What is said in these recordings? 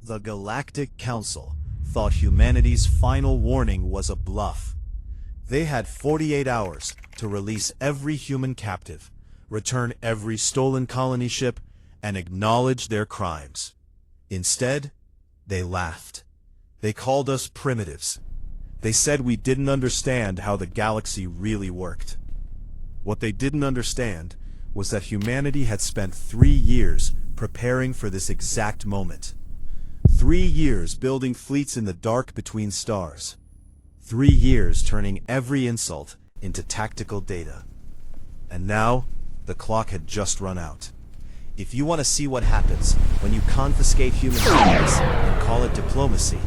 The Galactic Council thought humanity's final warning was a bluff. They had 48 hours to release every human captive, return every stolen colony ship, and acknowledge their crimes. Instead, they laughed. They called us primitives. They said we didn't understand how the galaxy really worked. What they didn't understand was that humanity had spent 3 years preparing for this exact moment. 3 years building fleets in the dark between stars. 3 years turning every insult into tactical data. And now, the clock had just run out. If you want to see what happens when you confiscate human beings and call it diplomacy,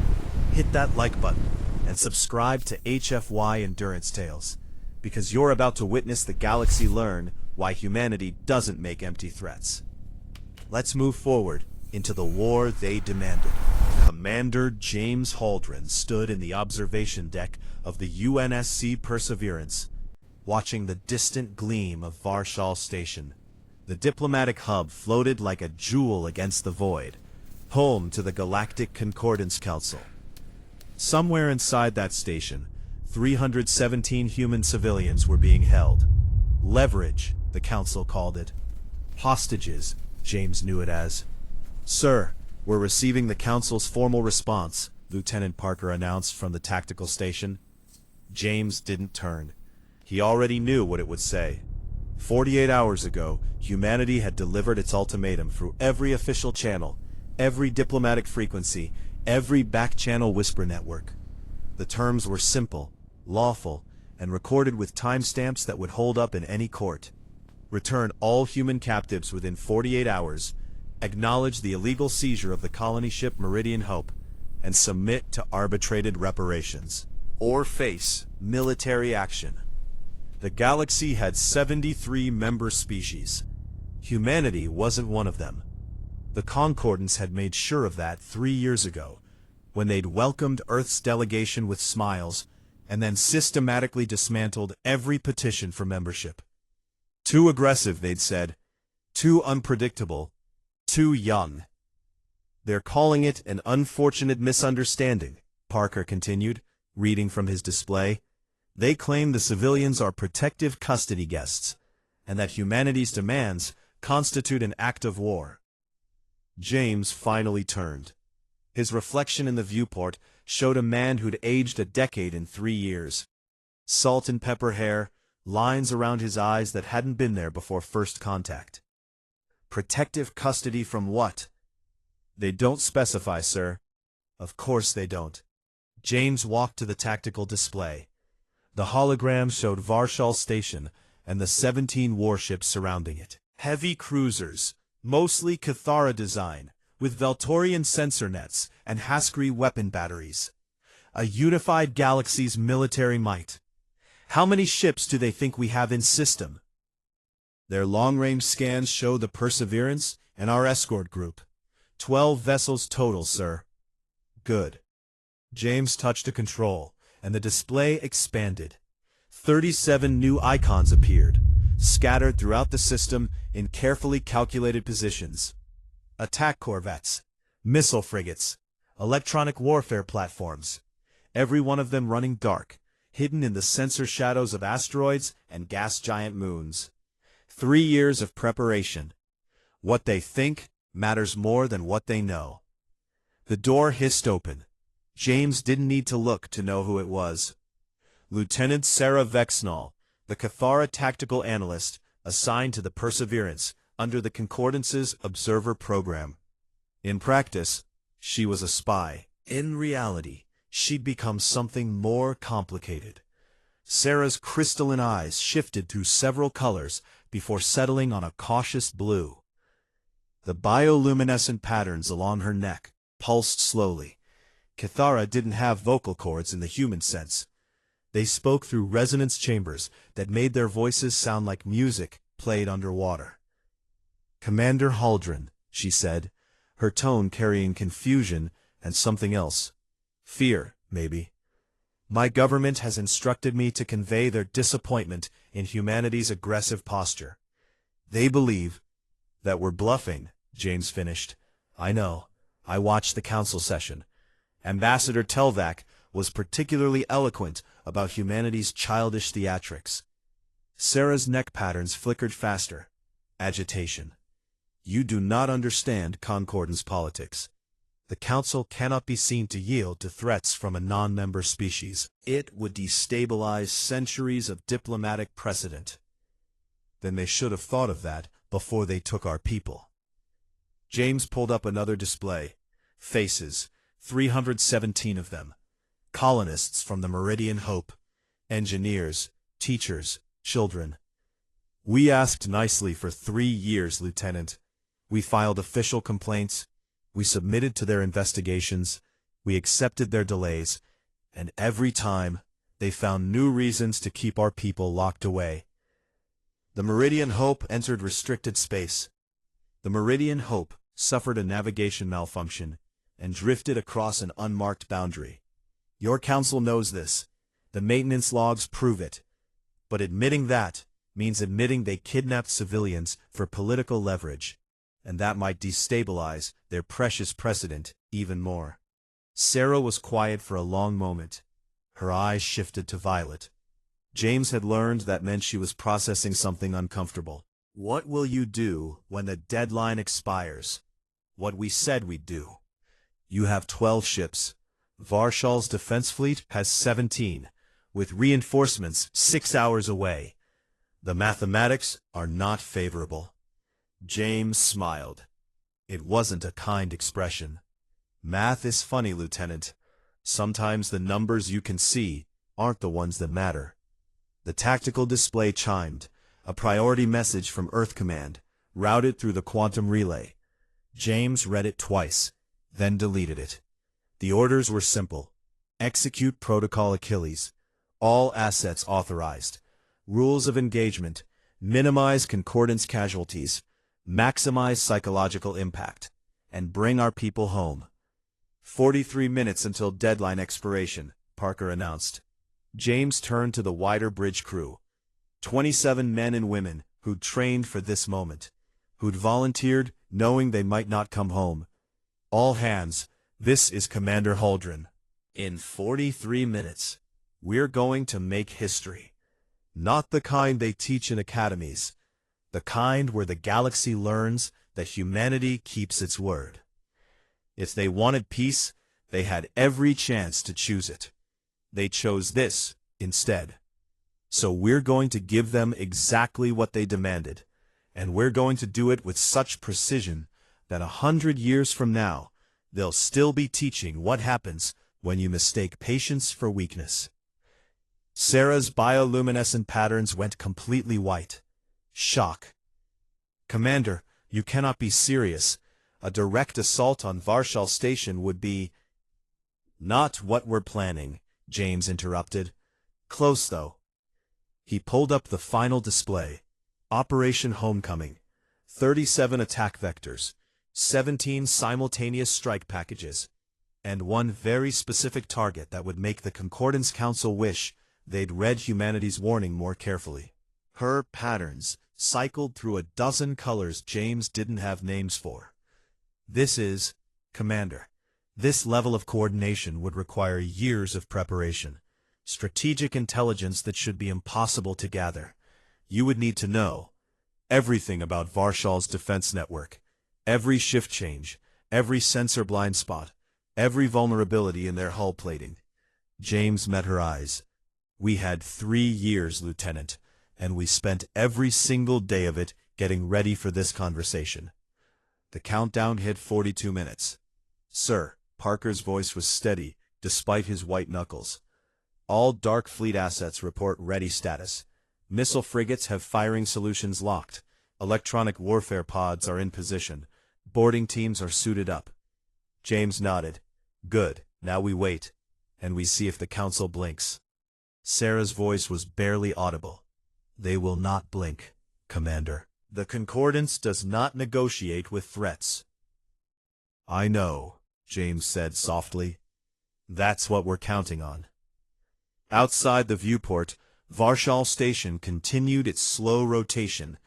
hit that like button and subscribe to HFY Endurance Tales, because you're about to witness the galaxy learn why humanity doesn't make empty threats. Let's move forward into the war they demanded. Commander James Haldren stood in the observation deck of the UNSC Perseverance, watching the distant gleam of Varshal Station. The diplomatic hub floated like a jewel against the void, home to the Galactic Concordance Council. Somewhere inside that station, 317 human civilians were being held. Leverage, the council called it. Hostages, James knew it as. "Sir, we're receiving the council's formal response," Lieutenant Parker announced from the tactical station. James didn't turn. He already knew what it would say. 48 hours ago, humanity had delivered its ultimatum through every official channel, every diplomatic frequency, every back-channel whisper network. The terms were simple, lawful, and recorded with timestamps that would hold up in any court. Return all human captives within 48 hours, acknowledge the illegal seizure of the colony ship Meridian Hope, and submit to arbitrated reparations, or face military action. The galaxy had 73 member species. Humanity wasn't one of them. The Concordance had made sure of that 3 years ago, when they'd welcomed Earth's delegation with smiles, and then systematically dismantled every petition for membership. Too aggressive, they'd said. Too unpredictable. Too young. "They're calling it an unfortunate misunderstanding," Parker continued, reading from his display. "They claim the civilians are protective custody guests, and that humanity's demands constitute an act of war." James finally turned. His reflection in the viewport showed a man who'd aged a decade in 3 years. Salt and pepper hair, lines around his eyes that hadn't been there before first contact. "Protective custody from what?" "They don't specify, sir." "Of course they don't." James walked to the tactical display. The hologram showed Varshal Station and the 17 warships surrounding it. Heavy cruisers, mostly Cathara design, with Veltorian sensor nets and Haskri weapon batteries. A unified galaxy's military might. How many ships do they think we have in system? Their long-range scans show the Perseverance and our escort group. 12 vessels total, sir. Good. James touched a control, and the display expanded. 37 new icons appeared, scattered throughout the system in carefully calculated positions. Attack corvettes, missile frigates, electronic warfare platforms, every one of them running dark, hidden in the sensor shadows of asteroids and gas giant moons. 3 years of preparation. What they think matters more than what they know. The door hissed open. James didn't need to look to know who it was. Lieutenant Sarah Vexnall, the Cathara tactical analyst assigned to the Perseverance under the Concordance's Observer program. In practice, she was a spy. In reality, she'd become something more complicated. Sarah's crystalline eyes shifted through several colors before settling on a cautious blue. The bioluminescent patterns along her neck pulsed slowly. Cathara didn't have vocal cords in the human sense. They spoke through resonance chambers that made their voices sound like music played underwater. "Commander Haldren," she said, her tone carrying confusion and something else. Fear, maybe. "My government has instructed me to convey their disappointment in humanity's aggressive posture. They believe that we're bluffing," James finished. I know. I watched the council session. Ambassador Telvac was particularly eloquent about humanity's childish theatrics. Sarah's neck patterns flickered faster. Agitation. You do not understand concordance politics. The Council cannot be seen to yield to threats from a non-member species. It would destabilize centuries of diplomatic precedent. Then they should have thought of that before they took our people. James pulled up another display. Faces, 317 of them. Colonists from the Meridian Hope. Engineers, teachers, children. We asked nicely for 3 years, Lieutenant. We filed official complaints. We submitted to their investigations. We accepted their delays. And every time, they found new reasons to keep our people locked away. The Meridian Hope entered restricted space. The Meridian Hope suffered a navigation malfunction and drifted across an unmarked boundary. Your council knows this. The maintenance logs prove it. But admitting that means admitting they kidnapped civilians for political leverage, and that might destabilize their precious precedent even more. Sarah was quiet for a long moment. Her eyes shifted to violet. James had learned that meant she was processing something uncomfortable. What will you do when the deadline expires? What we said we'd do. You have 12 ships. Varshal's defense fleet has 17, with reinforcements 6 hours away. The mathematics are not favorable. James smiled. It wasn't a kind expression. Math is funny, Lieutenant. Sometimes the numbers you can see aren't the ones that matter. The tactical display chimed, a priority message from Earth Command, routed through the quantum relay. James read it twice, then deleted it. The orders were simple. Execute Protocol Achilles. All assets authorized. Rules of engagement. Minimize concordance casualties. Maximize psychological impact. And bring our people home. 43 minutes until deadline expiration, Parker announced. James turned to the wider bridge crew. 27 men and women who'd trained for this moment. Who'd volunteered knowing they might not come home. All hands, this is Commander Holdren. In 43 minutes, we're going to make history. Not the kind they teach in academies. The kind where the galaxy learns that humanity keeps its word. If they wanted peace, they had every chance to choose it. They chose this instead. So we're going to give them exactly what they demanded, and we're going to do it with such precision that 100 years from now, they'll still be teaching what happens when you mistake patience for weakness. Sarah's bioluminescent patterns went completely white. Shock. Commander, you cannot be serious. A direct assault on Varshal Station would be— Not what we're planning, James interrupted. Close, though. He pulled up the final display. Operation Homecoming. 37 attack vectors. 17 simultaneous strike packages. And one very specific target that would make the Concordance Council wish they'd read humanity's warning more carefully. Her patterns cycled through a dozen colors James didn't have names for. This is, Commander. This level of coordination would require years of preparation. Strategic intelligence that should be impossible to gather. You would need to know everything about Varshal's defense network. Every shift change, every sensor blind spot, every vulnerability in their hull plating. James met her eyes. We had 3 years, Lieutenant, and we spent every single day of it getting ready for this conversation. The countdown hit 42 minutes. Sir, Parker's voice was steady, despite his white knuckles. All Dark Fleet assets report ready status. Missile frigates have firing solutions locked. Electronic warfare pods are in position. Boarding teams are suited up. James nodded. Good, now we wait, and we see if the Council blinks. Sarah's voice was barely audible. They will not blink, Commander. The Concordance does not negotiate with threats. I know, James said softly. That's what we're counting on. Outside the viewport, Varshal Station continued its slow rotation,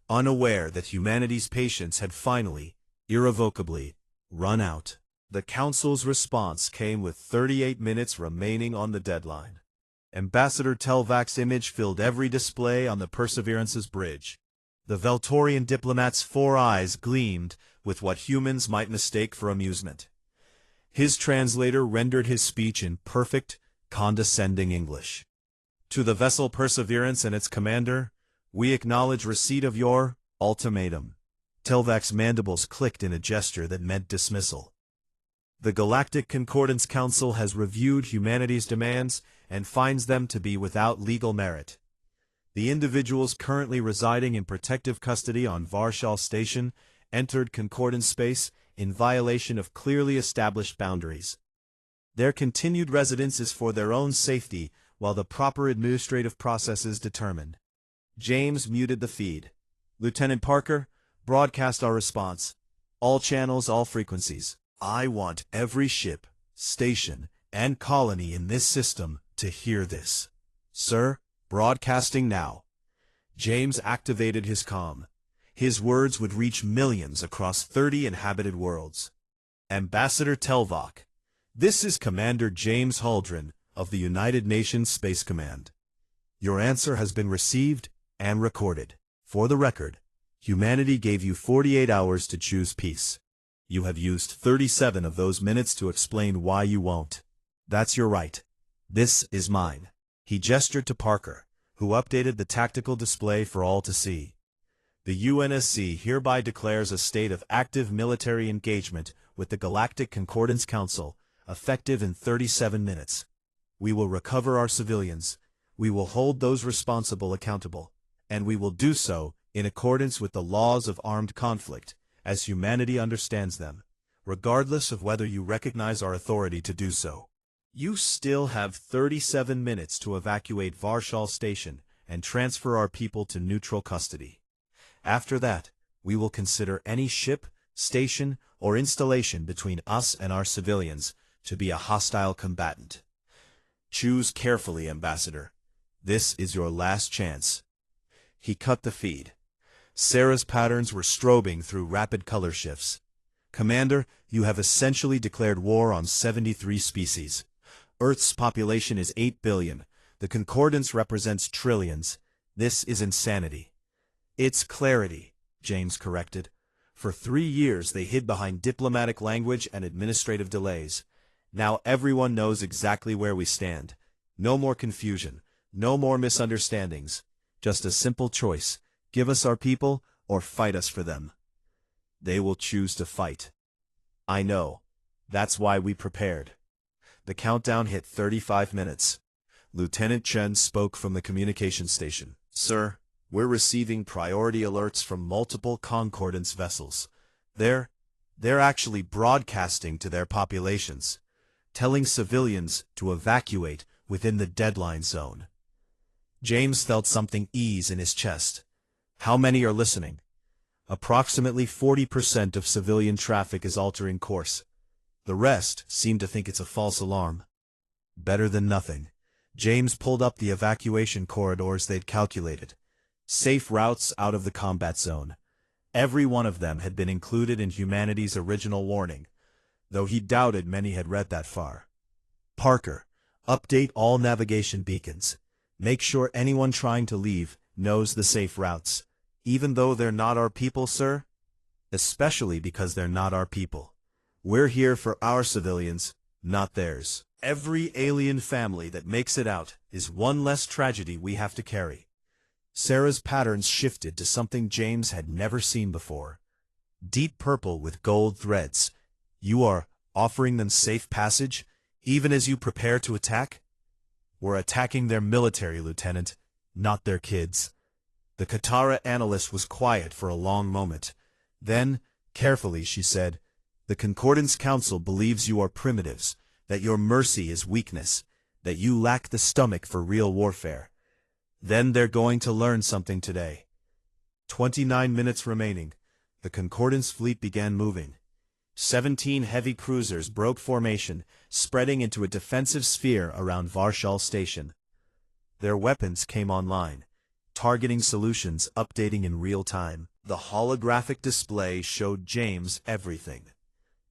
unaware that humanity's patience had finally, irrevocably, run out. The Council's response came with 38 minutes remaining on the deadline. Ambassador Telvac's image filled every display on the Perseverance's bridge. The Veltorian diplomat's 4 eyes gleamed with what humans might mistake for amusement. His translator rendered his speech in perfect, condescending English. To the vessel Perseverance and its commander, we acknowledge receipt of your ultimatum. Telvac's mandibles clicked in a gesture that meant dismissal. The Galactic Concordance Council has reviewed humanity's demands and finds them to be without legal merit. The individuals currently residing in protective custody on Varshal Station entered Concordance space in violation of clearly established boundaries. Their continued residence is for their own safety while the proper administrative process is determined. James muted the feed. Lieutenant Parker, broadcast our response. All channels, all frequencies. I want every ship, station, and colony in this system to hear this. Sir, broadcasting now. James activated his comm. His words would reach millions across 30 inhabited worlds. Ambassador Telvac, this is Commander James Haldren of the United Nations Space Command. Your answer has been received and recorded. For the record, humanity gave you 48 hours to choose peace. You have used 37 of those minutes to explain why you won't. That's your right. This is mine. He gestured to Parker, who updated the tactical display for all to see. The UNSC hereby declares a state of active military engagement with the Galactic Concordance Council, effective in 37 minutes. We will recover our civilians, we will hold those responsible accountable, and we will do so in accordance with the laws of armed conflict, as humanity understands them, regardless of whether you recognize our authority to do so. You still have 37 minutes to evacuate Varshal Station and transfer our people to neutral custody. After that, we will consider any ship, station, or installation between us and our civilians to be a hostile combatant. Choose carefully, Ambassador. This is your last chance. He cut the feed. Sarah's patterns were strobing through rapid color shifts. Commander, you have essentially declared war on 73 species. Earth's population is 8 billion. The Concordance represents trillions. This is insanity. It's clarity, James corrected. For 3 years they hid behind diplomatic language and administrative delays. Now everyone knows exactly where we stand. No more confusion, no more misunderstandings. Just a simple choice. Give us our people, or fight us for them. They will choose to fight. I know. That's why we prepared. The countdown hit 35 minutes. Lieutenant Chen spoke from the communication station. Sir, we're receiving priority alerts from multiple Concordance vessels. They're actually broadcasting to their populations, telling civilians to evacuate within the deadline zone. James felt something ease in his chest. How many are listening? Approximately 40% of civilian traffic is altering course. The rest seem to think it's a false alarm. Better than nothing. James pulled up the evacuation corridors they'd calculated. Safe routes out of the combat zone. Every one of them had been included in humanity's original warning, though he doubted many had read that far. Parker, update all navigation beacons. Make sure anyone trying to leave knows the safe routes, even though they're not our people, sir? Especially because they're not our people. We're here for our civilians, not theirs. Every alien family that makes it out is one less tragedy we have to carry. Sarah's patterns shifted to something James had never seen before. Deep purple with gold threads. You are offering them safe passage, even as you prepare to attack? We're attacking their military, Lieutenant, not their kids. The Katara analyst was quiet for a long moment. Then, carefully, she said, the Concordance Council believes you are primitives, that your mercy is weakness, that you lack the stomach for real warfare. Then they're going to learn something today. 29 minutes remaining. The Concordance fleet began moving. 17 heavy cruisers broke formation, spreading into a defensive sphere around Varshal Station. Their weapons came online, targeting solutions updating in real time. The holographic display showed James everything.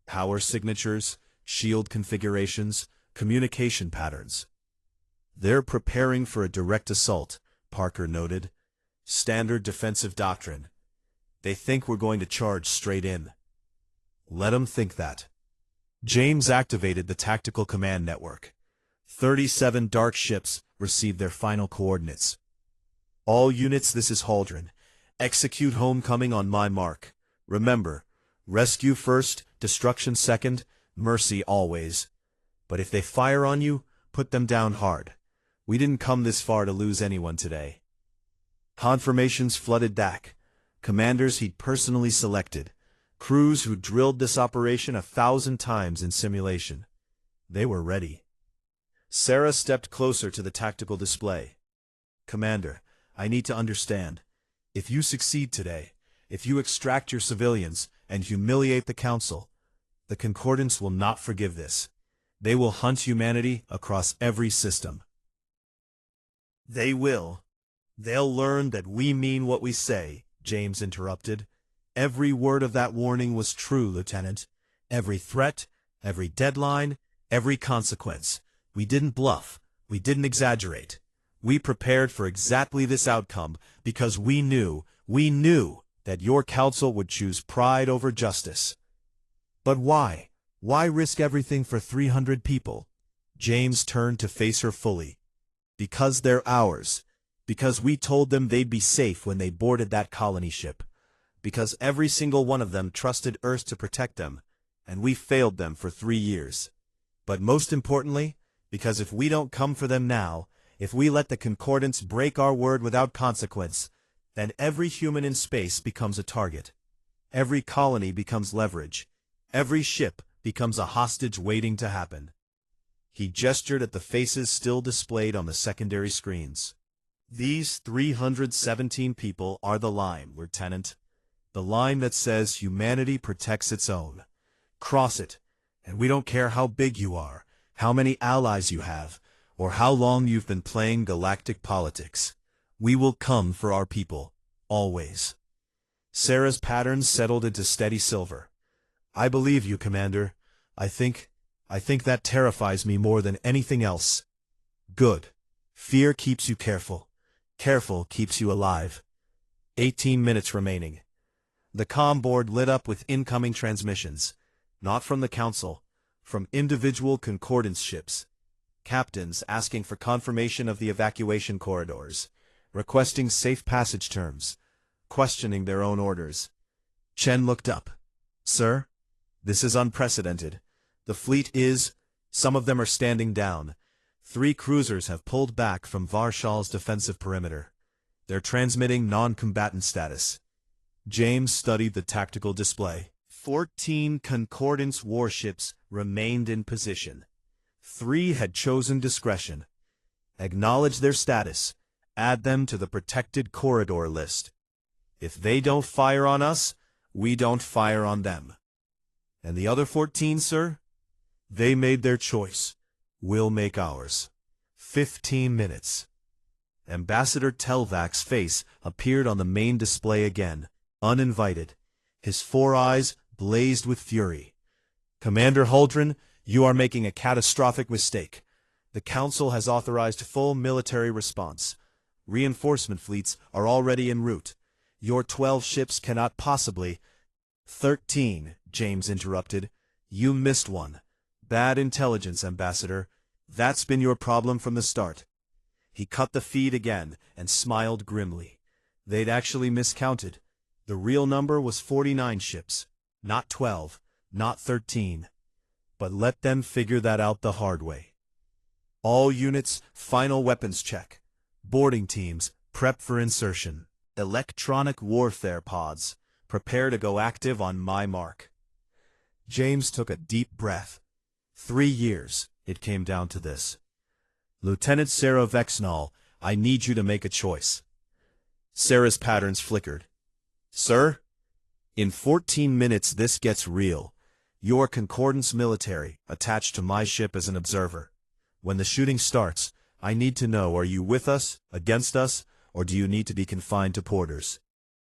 Power signatures, shield configurations, communication patterns. They're preparing for a direct assault, Parker noted. Standard defensive doctrine. They think we're going to charge straight in. Let them think that. James activated the tactical command network. 37 dark ships received their final coordinates. All units, this is Haldren. Execute homecoming on my mark. Remember, rescue first, destruction second, mercy always. But if they fire on you, put them down hard. We didn't come this far to lose anyone today. Confirmations flooded back. Commanders he'd personally selected. Crews who drilled this operation 1,000 times in simulation. They were ready. Sarah stepped closer to the tactical display. Commander, I need to understand. If you succeed today, if you extract your civilians and humiliate the Council, the Concordance will not forgive this. They will hunt humanity across every system. They will. They'll learn that we mean what we say, James interrupted. Every word of that warning was true, Lieutenant. Every threat, every deadline, every consequence. We didn't bluff. We didn't exaggerate. We prepared for exactly this outcome because we knew that your council would choose pride over justice. But why? Why risk everything for 300 people? James turned to face her fully. Because they're ours. Because we told them they'd be safe when they boarded that colony ship. Because every single one of them trusted Earth to protect them, and we failed them for 3 years. But most importantly, because if we don't come for them now, if we let the Concordance break our word without consequence, then every human in space becomes a target. Every colony becomes leverage. Every ship becomes a hostage waiting to happen. He gestured at the faces still displayed on the secondary screens. These 317 people are the line, Lieutenant. The line that says humanity protects its own. Cross it, and we don't care how big you are, how many allies you have, or how long you've been playing galactic politics. We will come for our people, always. Sarah's patterns settled into steady silver. I believe you, Commander. I think that terrifies me more than anything else. Good. Fear keeps you careful. Careful keeps you alive. 18 minutes remaining. The comm board lit up with incoming transmissions. Not from the Council, from individual Concordance ships. Captains asking for confirmation of the evacuation corridors, requesting safe passage terms, questioning their own orders. Chen looked up. Sir, this is unprecedented. The fleet is, some of them are standing down. 3 cruisers have pulled back from Varshal's defensive perimeter. They're transmitting non-combatant status. James studied the tactical display. 14 Concordance warships remained in position. 3 had chosen discretion. Acknowledge their status. Add them to the protected corridor list. If they don't fire on us, we don't fire on them. And the other 14, sir? They made their choice. We'll make ours. 15 minutes. Ambassador Telvac's face appeared on the main display again, uninvited. His 4 eyes blazed with fury. Commander Haldren, you are making a catastrophic mistake. The Council has authorized full military response. Reinforcement fleets are already en route. Your 12 ships cannot possibly— 13, James interrupted. You missed one. Bad intelligence, Ambassador. That's been your problem from the start. He cut the feed again and smiled grimly. They'd actually miscounted. The real number was 49 ships, not 12, not 13. But let them figure that out the hard way. All units, final weapons check. Boarding teams, prep for insertion. Electronic warfare pods, prepare to go active on my mark. James took a deep breath. 3 years, it came down to this. Lieutenant Sarah Vexnall, I need you to make a choice. Sarah's patterns flickered. Sir? In 14 minutes this gets real. Your Concordance military, attached to my ship as an observer. When the shooting starts, I need to know, are you with us, against us, or do you need to be confined to porters?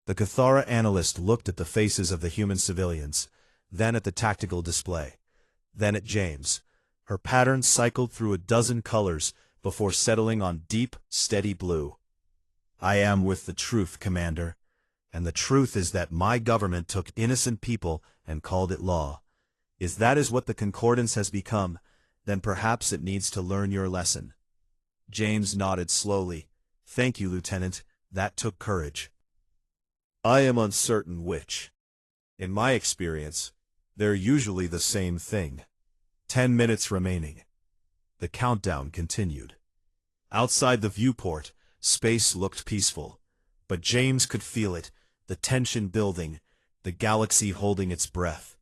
The Cathara analyst looked at the faces of the human civilians. then at the tactical display, then at James. Her pattern cycled through a dozen colors before settling on deep, steady blue. I am with the truth, Commander. And the truth is that my government took innocent people and called it law. If that is what the Concordance has become, then perhaps it needs to learn your lesson. James nodded slowly. Thank you, Lieutenant. That took courage. I am uncertain which. In my experience, they're usually the same thing. 10 minutes remaining. The countdown continued. Outside the viewport, space looked peaceful. But James could feel it, the tension building, the galaxy holding its breath.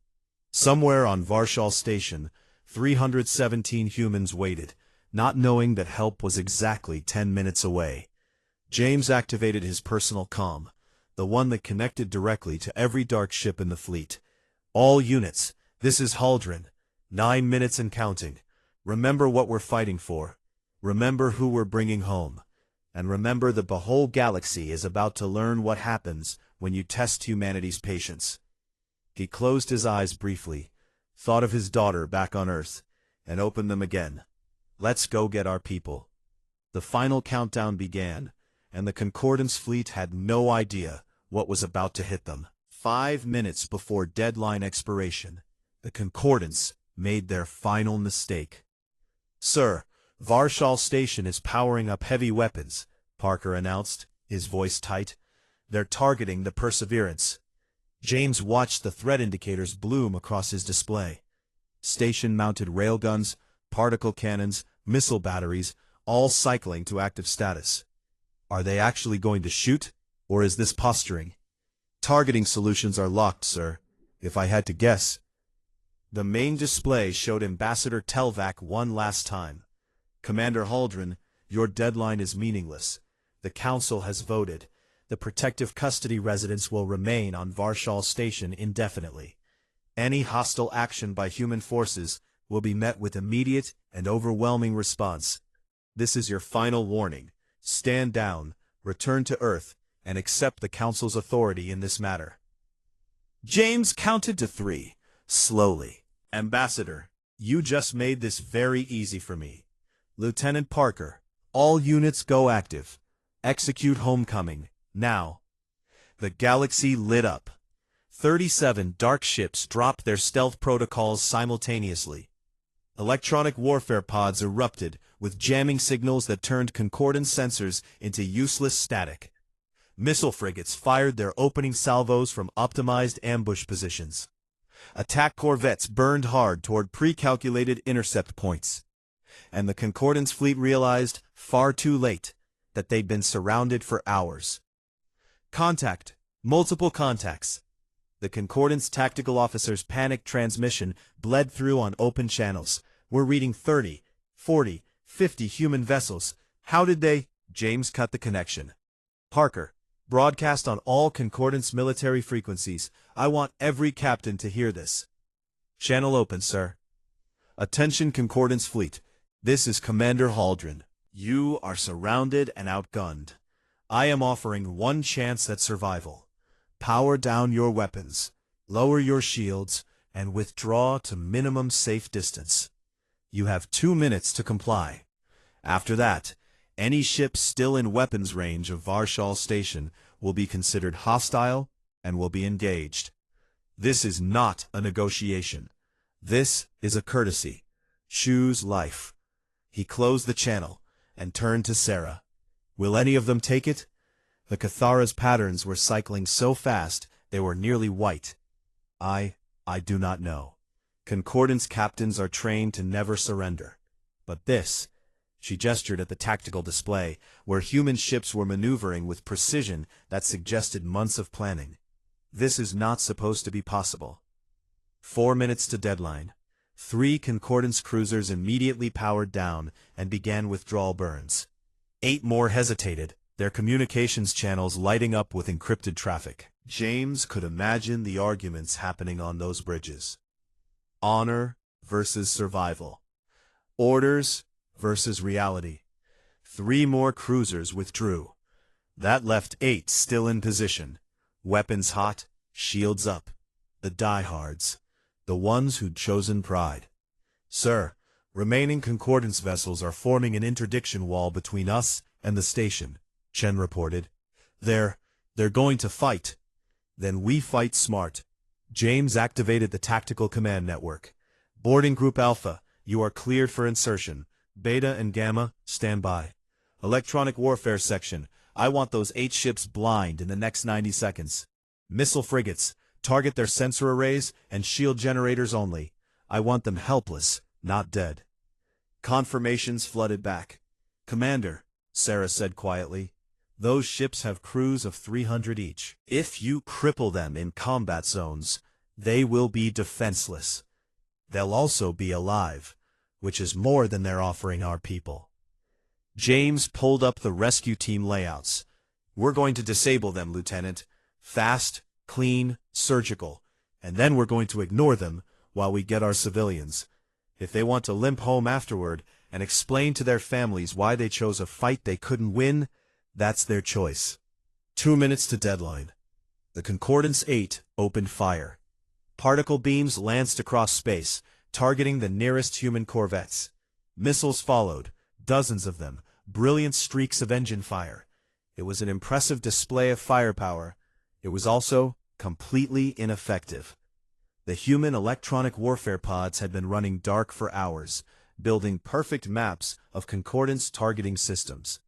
Somewhere on Varshal Station, 317 humans waited, not knowing that help was exactly 10 minutes away. James activated his personal comm, the one that connected directly to every dark ship in the fleet. All units, this is Haldren. 9 minutes and counting. Remember what we're fighting for. Remember who we're bringing home. And remember that the whole galaxy is about to learn what happens when you test humanity's patience. He closed his eyes briefly, thought of his daughter back on Earth, and opened them again. Let's go get our people. The final countdown began, and the Concordance fleet had no idea what was about to hit them. 5 minutes before deadline expiration, the Concordance made their final mistake. Sir, Varshal Station is powering up heavy weapons, Parker announced, his voice tight. They're targeting the Perseverance. James watched the threat indicators bloom across his display. Station-mounted railguns, particle cannons, missile batteries, all cycling to active status. Are they actually going to shoot, or is this posturing? Targeting solutions are locked, sir. If I had to guess. The main display showed Ambassador Telvac one last time. Commander Haldren, your deadline is meaningless. The Council has voted. The protective custody residents will remain on Varshal Station indefinitely. Any hostile action by human forces will be met with immediate and overwhelming response. This is your final warning. Stand down, return to Earth, and accept the Council's authority in this matter. James counted to 3, slowly. Ambassador, you just made this very easy for me. Lieutenant Parker, all units go active. Execute homecoming, now. The galaxy lit up. 37 dark ships dropped their stealth protocols simultaneously. Electronic warfare pods erupted with jamming signals that turned Concordance sensors into useless static. Missile frigates fired their opening salvos from optimized ambush positions. Attack corvettes burned hard toward pre-calculated intercept points. And the Concordance fleet realized, far too late, that they'd been surrounded for hours. Contact. Multiple contacts. The Concordance tactical officer's panicked transmission bled through on open channels. We're reading 30, 40, 50 human vessels. How did they? James cut the connection. Parker, broadcast on all Concordance military frequencies. I want every captain to hear this. Channel open, sir. Attention Concordance fleet. This is Commander Haldren. You are surrounded and outgunned. I am offering one chance at survival. Power down your weapons, lower your shields, and withdraw to minimum safe distance. You have 2 minutes to comply. After that, any ship still in weapons range of Varshal Station will be considered hostile and will be engaged. This is not a negotiation. This is a courtesy. Choose life. He closed the channel and turned to Sarah. Will any of them take it? The Cathara's patterns were cycling so fast they were nearly white. I do not know. Concordance captains are trained to never surrender. But this, she gestured at the tactical display, where human ships were maneuvering with precision that suggested months of planning. This is not supposed to be possible. 4 minutes to deadline. 3 Concordance cruisers immediately powered down and began withdrawal burns. 8 more hesitated, their communications channels lighting up with encrypted traffic. James could imagine the arguments happening on those bridges. Honor versus survival. Orders versus reality. 3 more cruisers withdrew. That left 8 still in position. Weapons hot, shields up. The diehards. the ones who'd chosen pride. Sir, remaining Concordance vessels are forming an interdiction wall between us and the station, Chen reported. They're going to fight. Then we fight smart. James activated the tactical command network. Boarding Group Alpha, you are cleared for insertion. Beta and Gamma, stand by. Electronic Warfare Section, I want those 8 ships blind in the next 90 seconds. Missile frigates, target their sensor arrays and shield generators only. I want them helpless, not dead. Confirmations flooded back. Commander, Sarah said quietly, those ships have crews of 300 each. If you cripple them in combat zones, they will be defenseless. They'll also be alive, which is more than they're offering our people. James pulled up the rescue team layouts. We're going to disable them, Lieutenant. Fast, clean, surgical. And then we're going to ignore them while we get our civilians. If they want to limp home afterward and explain to their families why they chose a fight they couldn't win, that's their choice. 2 minutes to deadline. The Concordance 8 opened fire. Particle beams lanced across space, targeting the nearest human corvettes. Missiles followed, dozens of them, brilliant streaks of engine fire. It was an impressive display of firepower. It was also completely ineffective. The human electronic warfare pods had been running dark for hours, building perfect maps of Concordance targeting systems.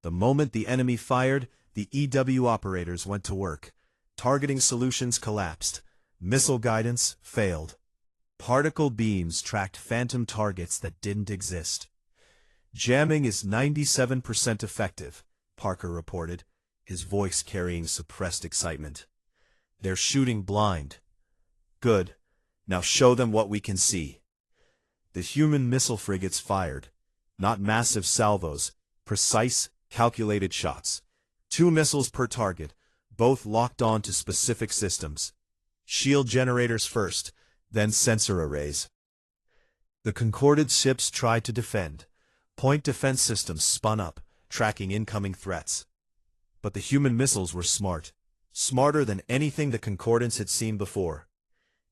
The moment the enemy fired, the EW operators went to work. Targeting solutions collapsed. Missile guidance failed. Particle beams tracked phantom targets that didn't exist. Jamming is 97% effective, Parker reported, his voice carrying suppressed excitement. They're shooting blind. Good. Now show them what we can see. The human missile frigates fired. Not massive salvos, precise, calculated shots. 2 missiles per target, both locked on to specific systems. Shield generators first, then sensor arrays. The Concorded ships tried to defend. Point defense systems spun up, tracking incoming threats. But the human missiles were smart. Smarter than anything the Concordance had seen before.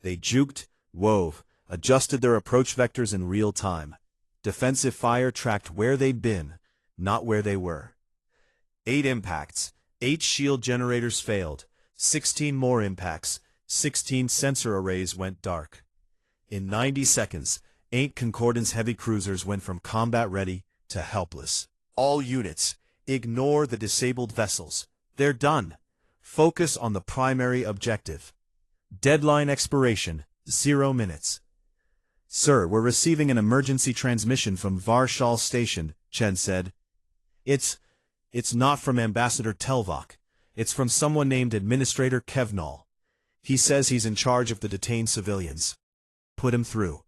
They juked, wove, adjusted their approach vectors in real time. Defensive fire tracked where they'd been, not where they were. 8 impacts, 8 shield generators failed, 16 more impacts, 16 sensor arrays went dark. In 90 seconds, 8 Concordance heavy cruisers went from combat-ready to helpless. All units, ignore the disabled vessels. They're done. Focus on the primary objective. Deadline expiration, 0 minutes. Sir, we're receiving an emergency transmission from Varshal Station, Chen said. It's not from Ambassador Telvok. It's from someone named Administrator Kevnal. He says he's in charge of the detained civilians. Put him through.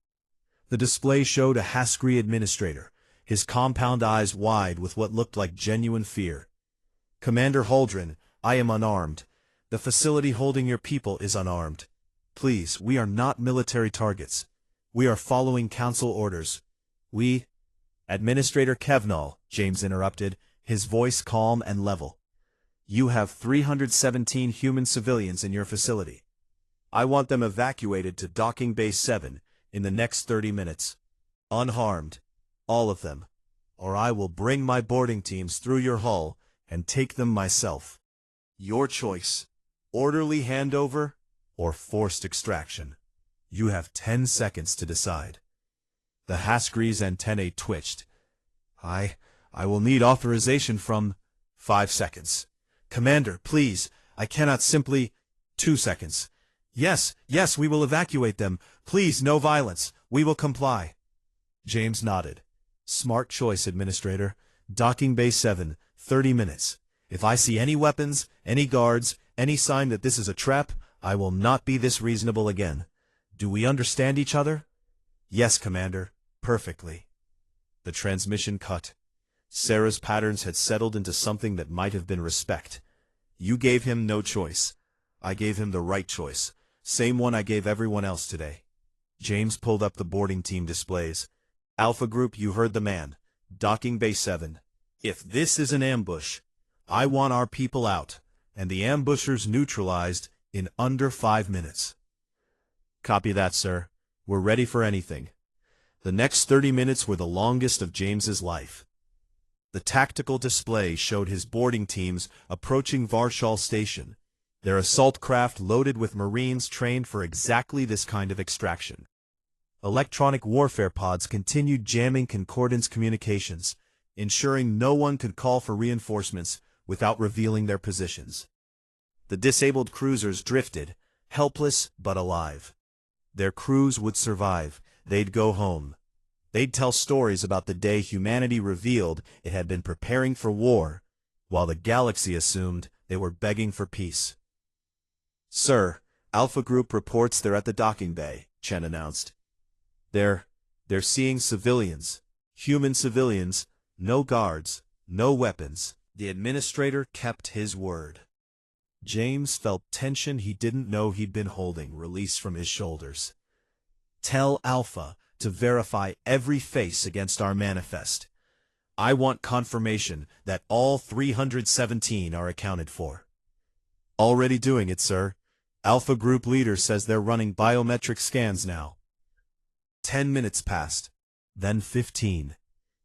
The display showed a Haskri administrator, his compound eyes wide with what looked like genuine fear. Commander Holdren, I am unarmed. The facility holding your people is unarmed. Please, we are not military targets. We are following council orders. Administrator Kevnal, James interrupted, his voice calm and level. You have 317 human civilians in your facility. I want them evacuated to Docking Bay 7 in the next 30 minutes. Unharmed. All of them. Or I will bring my boarding teams through your hull and take them myself. Your choice. Orderly handover or forced extraction. You have 10 seconds to decide. The Haskri's antennae twitched. I will need authorization from 5 seconds. Commander, please, I cannot simply... 2 seconds. Yes, we will evacuate them. Please, no violence. We will comply. James nodded. Smart choice, Administrator. Docking Bay 7, 30 minutes. If I see any weapons, any guards, any sign that this is a trap, I will not be this reasonable again. Do we understand each other? Yes, Commander. Perfectly. The transmission cut. Sarah's patterns had settled into something that might have been respect. You gave him no choice. I gave him the right choice. Same one I gave everyone else today. James pulled up the boarding team displays. Alpha Group, you heard the man. Docking Bay 7. If this is an ambush, I want our people out, and the ambushers neutralized in under 5 minutes. Copy that, sir. We're ready for anything. The next 30 minutes were the longest of James's life. The tactical display showed his boarding teams approaching Varshal Station, their assault craft loaded with Marines trained for exactly this kind of extraction. Electronic warfare pods continued jamming Concordance communications, ensuring no one could call for reinforcements without revealing their positions. The disabled cruisers drifted, helpless but alive. Their crews would survive. They'd go home. They'd tell stories about the day humanity revealed it had been preparing for war, while the galaxy assumed they were begging for peace. "Sir, Alpha Group reports they're at the docking bay," Chen announced. They're seeing civilians. Human civilians, no guards, no weapons." The administrator kept his word. James felt tension he didn't know he'd been holding release from his shoulders. "Tell Alpha to verify every face against our manifest. I want confirmation that all 317 are accounted for." "Already doing it, sir. Alpha Group leader says they're running biometric scans now." 10 minutes passed, then 15.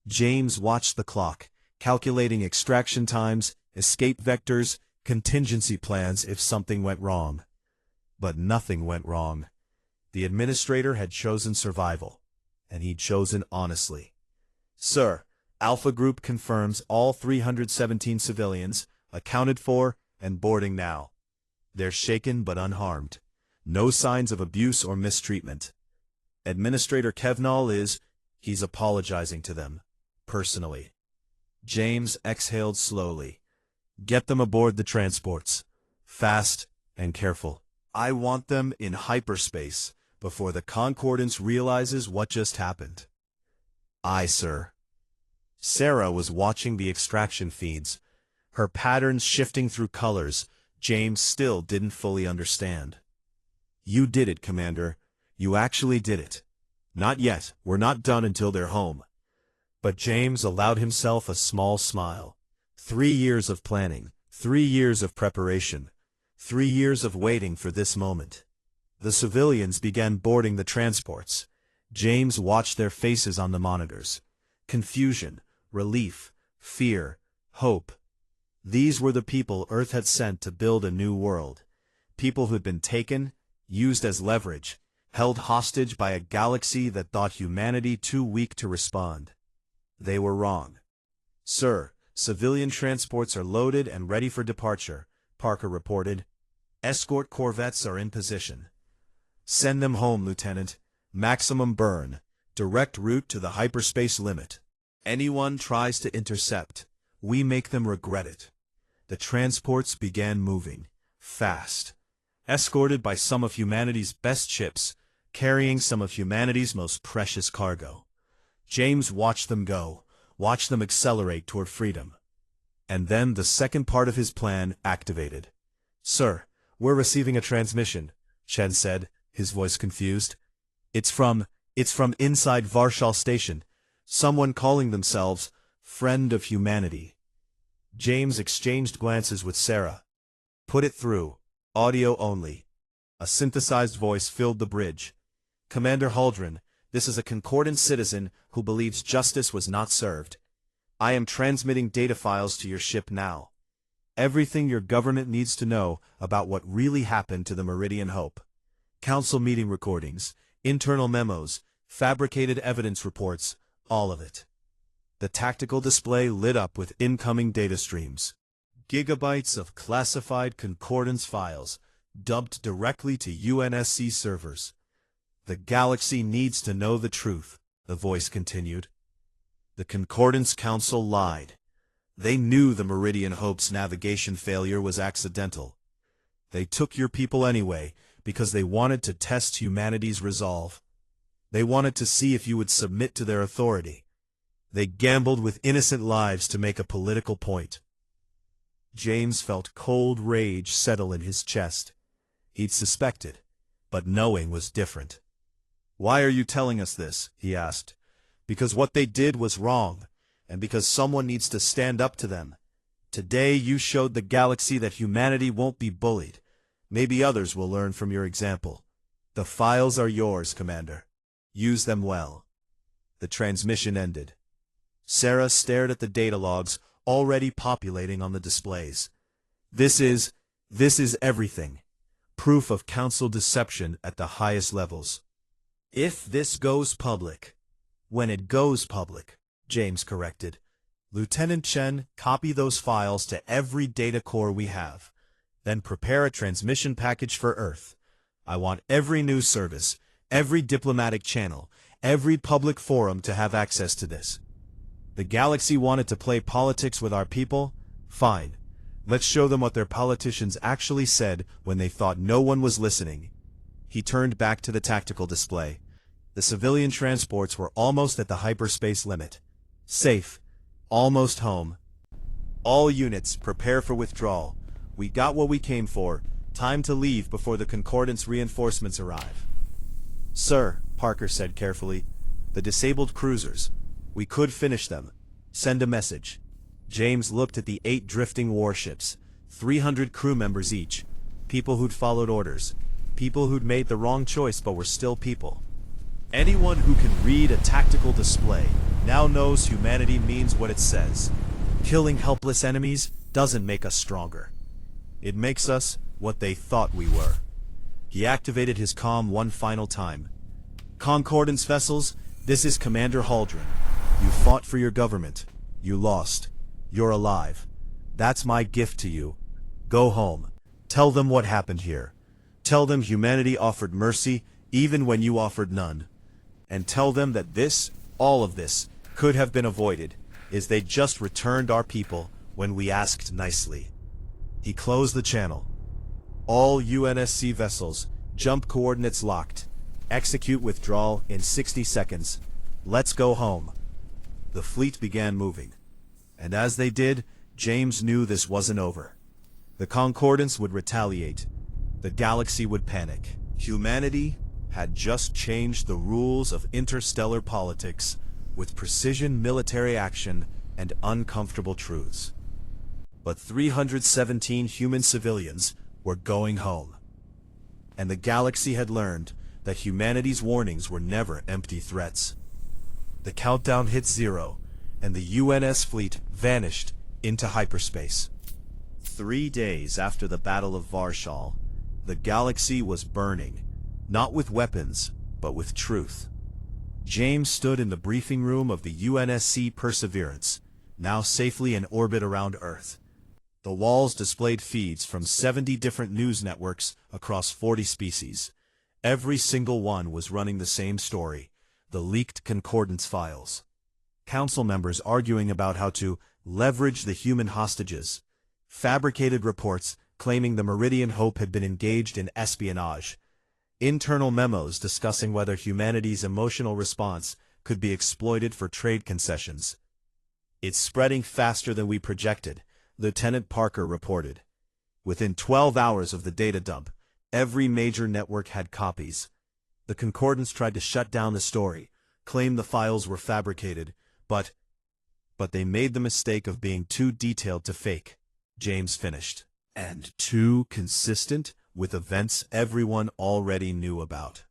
James watched the clock, calculating extraction times, escape vectors, contingency plans if something went wrong. But nothing went wrong. The administrator had chosen survival, and he'd chosen honestly. "Sir, Alpha Group confirms all 317 civilians, accounted for and boarding now. They're shaken but unharmed. No signs of abuse or mistreatment. Administrator Kevnal he's apologizing to them, personally." James exhaled slowly. "Get them aboard the transports. Fast and careful. I want them in hyperspace before the Concordance realizes what just happened." "Aye, sir." Sarah was watching the extraction feeds, her patterns shifting through colors James still didn't fully understand. "You did it, Commander. You actually did it. Not yet. We're not done until they're home." But James allowed himself a small smile. 3 years of planning, 3 years of preparation, 3 years of waiting for this moment. The civilians began boarding the transports. James watched their faces on the monitors. Confusion, relief, fear, hope. These were the people Earth had sent to build a new world. People who'd been taken, used as leverage, held hostage by a galaxy that thought humanity too weak to respond. They were wrong. "Sir, civilian transports are loaded and ready for departure," Parker reported. "Escort corvettes are in position." "Send them home, Lieutenant. Maximum burn. Direct route to the hyperspace limit. Anyone tries to intercept, we make them regret it." The transports began moving, fast, escorted by some of humanity's best ships, carrying some of humanity's most precious cargo. James watched them go, watched them accelerate toward freedom. And then the second part of his plan activated. "Sir, we're receiving a transmission," Chen said, his voice confused. It's from inside Varshal Station. Someone calling themselves Friend of Humanity." James exchanged glances with Sarah. "Put it through. Audio only." A synthesized voice filled the bridge. "Commander Haldren, this is a Concordant citizen who believes justice was not served. I am transmitting data files to your ship now. Everything your government needs to know about what really happened to the Meridian Hope. Council meeting recordings, internal memos, fabricated evidence reports, all of it." The tactical display lit up with incoming data streams. Gigabytes of classified Concordance files, dumped directly to UNSC servers. "The galaxy needs to know the truth," the voice continued. "The Concordance Council lied. They knew the Meridian Hope's navigation failure was accidental. They took your people anyway because they wanted to test humanity's resolve. They wanted to see if you would submit to their authority. They gambled with innocent lives to make a political point." James felt cold rage settle in his chest. He'd suspected, but knowing was different. "Why are you telling us this?" he asked. "Because what they did was wrong, and because someone needs to stand up to them. Today you showed the galaxy that humanity won't be bullied. Maybe others will learn from your example. The files are yours, Commander. Use them well. The transmission ended. Sarah stared at the data logs already populating on the displays. This is everything. Proof of Council deception at the highest levels. If this goes public. When it goes public, James corrected. Lieutenant Chen, copy those files to every data core we have. Then prepare a transmission package for Earth. I want every news service, every diplomatic channel, every public forum to have access to this. The galaxy wanted to play politics with our people? Fine. Let's show them what their politicians actually said when they thought no one was listening. He turned back to the tactical display. The civilian transports were almost at the hyperspace limit. Safe. Almost home. All units, prepare for withdrawal. We got what we came for. Time to leave before the Concordance reinforcements arrive. Sir, Parker said carefully, the disabled cruisers. We could finish them. Send a message. James looked at the 8 drifting warships, 300 crew members each. People who'd followed orders. People who'd made the wrong choice but were still people. Anyone who can read a tactical display now knows humanity means what it says. Killing helpless enemies doesn't make us stronger. It makes us what they thought we were. He activated his comm one final time. Concordance vessels, this is Commander Haldren. You fought for your government. You lost. You're alive. That's my gift to you. Go home. Tell them what happened here. Tell them humanity offered mercy even when you offered none. And tell them that this, all of this, could have been avoided, is they just returned our people when we asked nicely. He closed the channel. All UNSC vessels, jump coordinates locked. Execute withdrawal in 60 seconds. Let's go home. The fleet began moving. And as they did, James knew this wasn't over. The Concordance would retaliate. The galaxy would panic. Humanity had just changed the rules of interstellar politics with precision military action and uncomfortable truths. But 317 human civilians were going home. And the galaxy had learned that humanity's warnings were never empty threats. The countdown hit 0, and the UNS fleet vanished into hyperspace. 3 days after the Battle of Varshal, the galaxy was burning, not with weapons, but with truth. James stood in the briefing room of the UNSC Perseverance, now safely in orbit around Earth. The walls displayed feeds from 70 different news networks across 40 species. Every single one was running the same story, the leaked Concordance files. Council members arguing about how to leverage the human hostages. Fabricated reports claiming the Meridian Hope had been engaged in espionage. Internal memos discussing whether humanity's emotional response could be exploited for trade concessions. It's spreading faster than we projected, Lieutenant Parker reported. Within 12 hours of the data dump, every major network had copies. The Concordance tried to shut down the story, claimed the files were fabricated, but they made the mistake of being too detailed to fake, James finished. And too consistent with events everyone already knew about.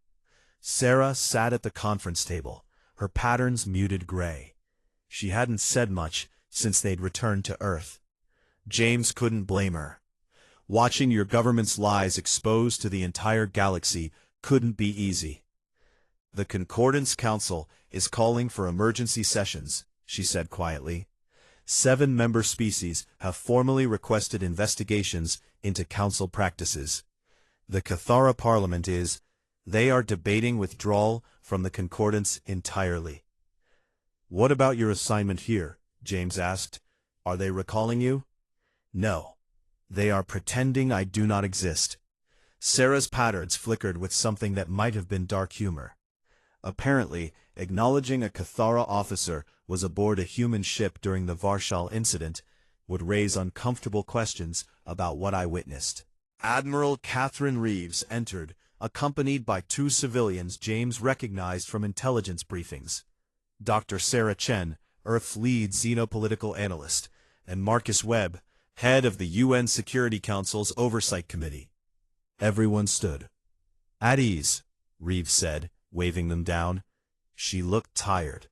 Sarah sat at the conference table, her patterns muted gray. She hadn't said much since they'd returned to Earth. James couldn't blame her. Watching your government's lies exposed to the entire galaxy couldn't be easy. The Concordance Council is calling for emergency sessions, she said quietly. 7 member species have formally requested investigations into Council practices. The Cathara Parliament they are debating withdrawal from the Concordance entirely. What about your assignment here? James asked. Are they recalling you? No. They are pretending I do not exist. Sarah's patterns flickered with something that might have been dark humor. Apparently, acknowledging a Cathara officer was aboard a human ship during the Varshal incident would raise uncomfortable questions about what I witnessed. Admiral Catherine Reeves entered, accompanied by 2 civilians James recognized from intelligence briefings. Dr. Sarah Chen, Earth's lead xenopolitical analyst, and Marcus Webb, head of the UN Security Council's Oversight Committee. Everyone stood. At ease, Reeves said, waving them down. She looked tired.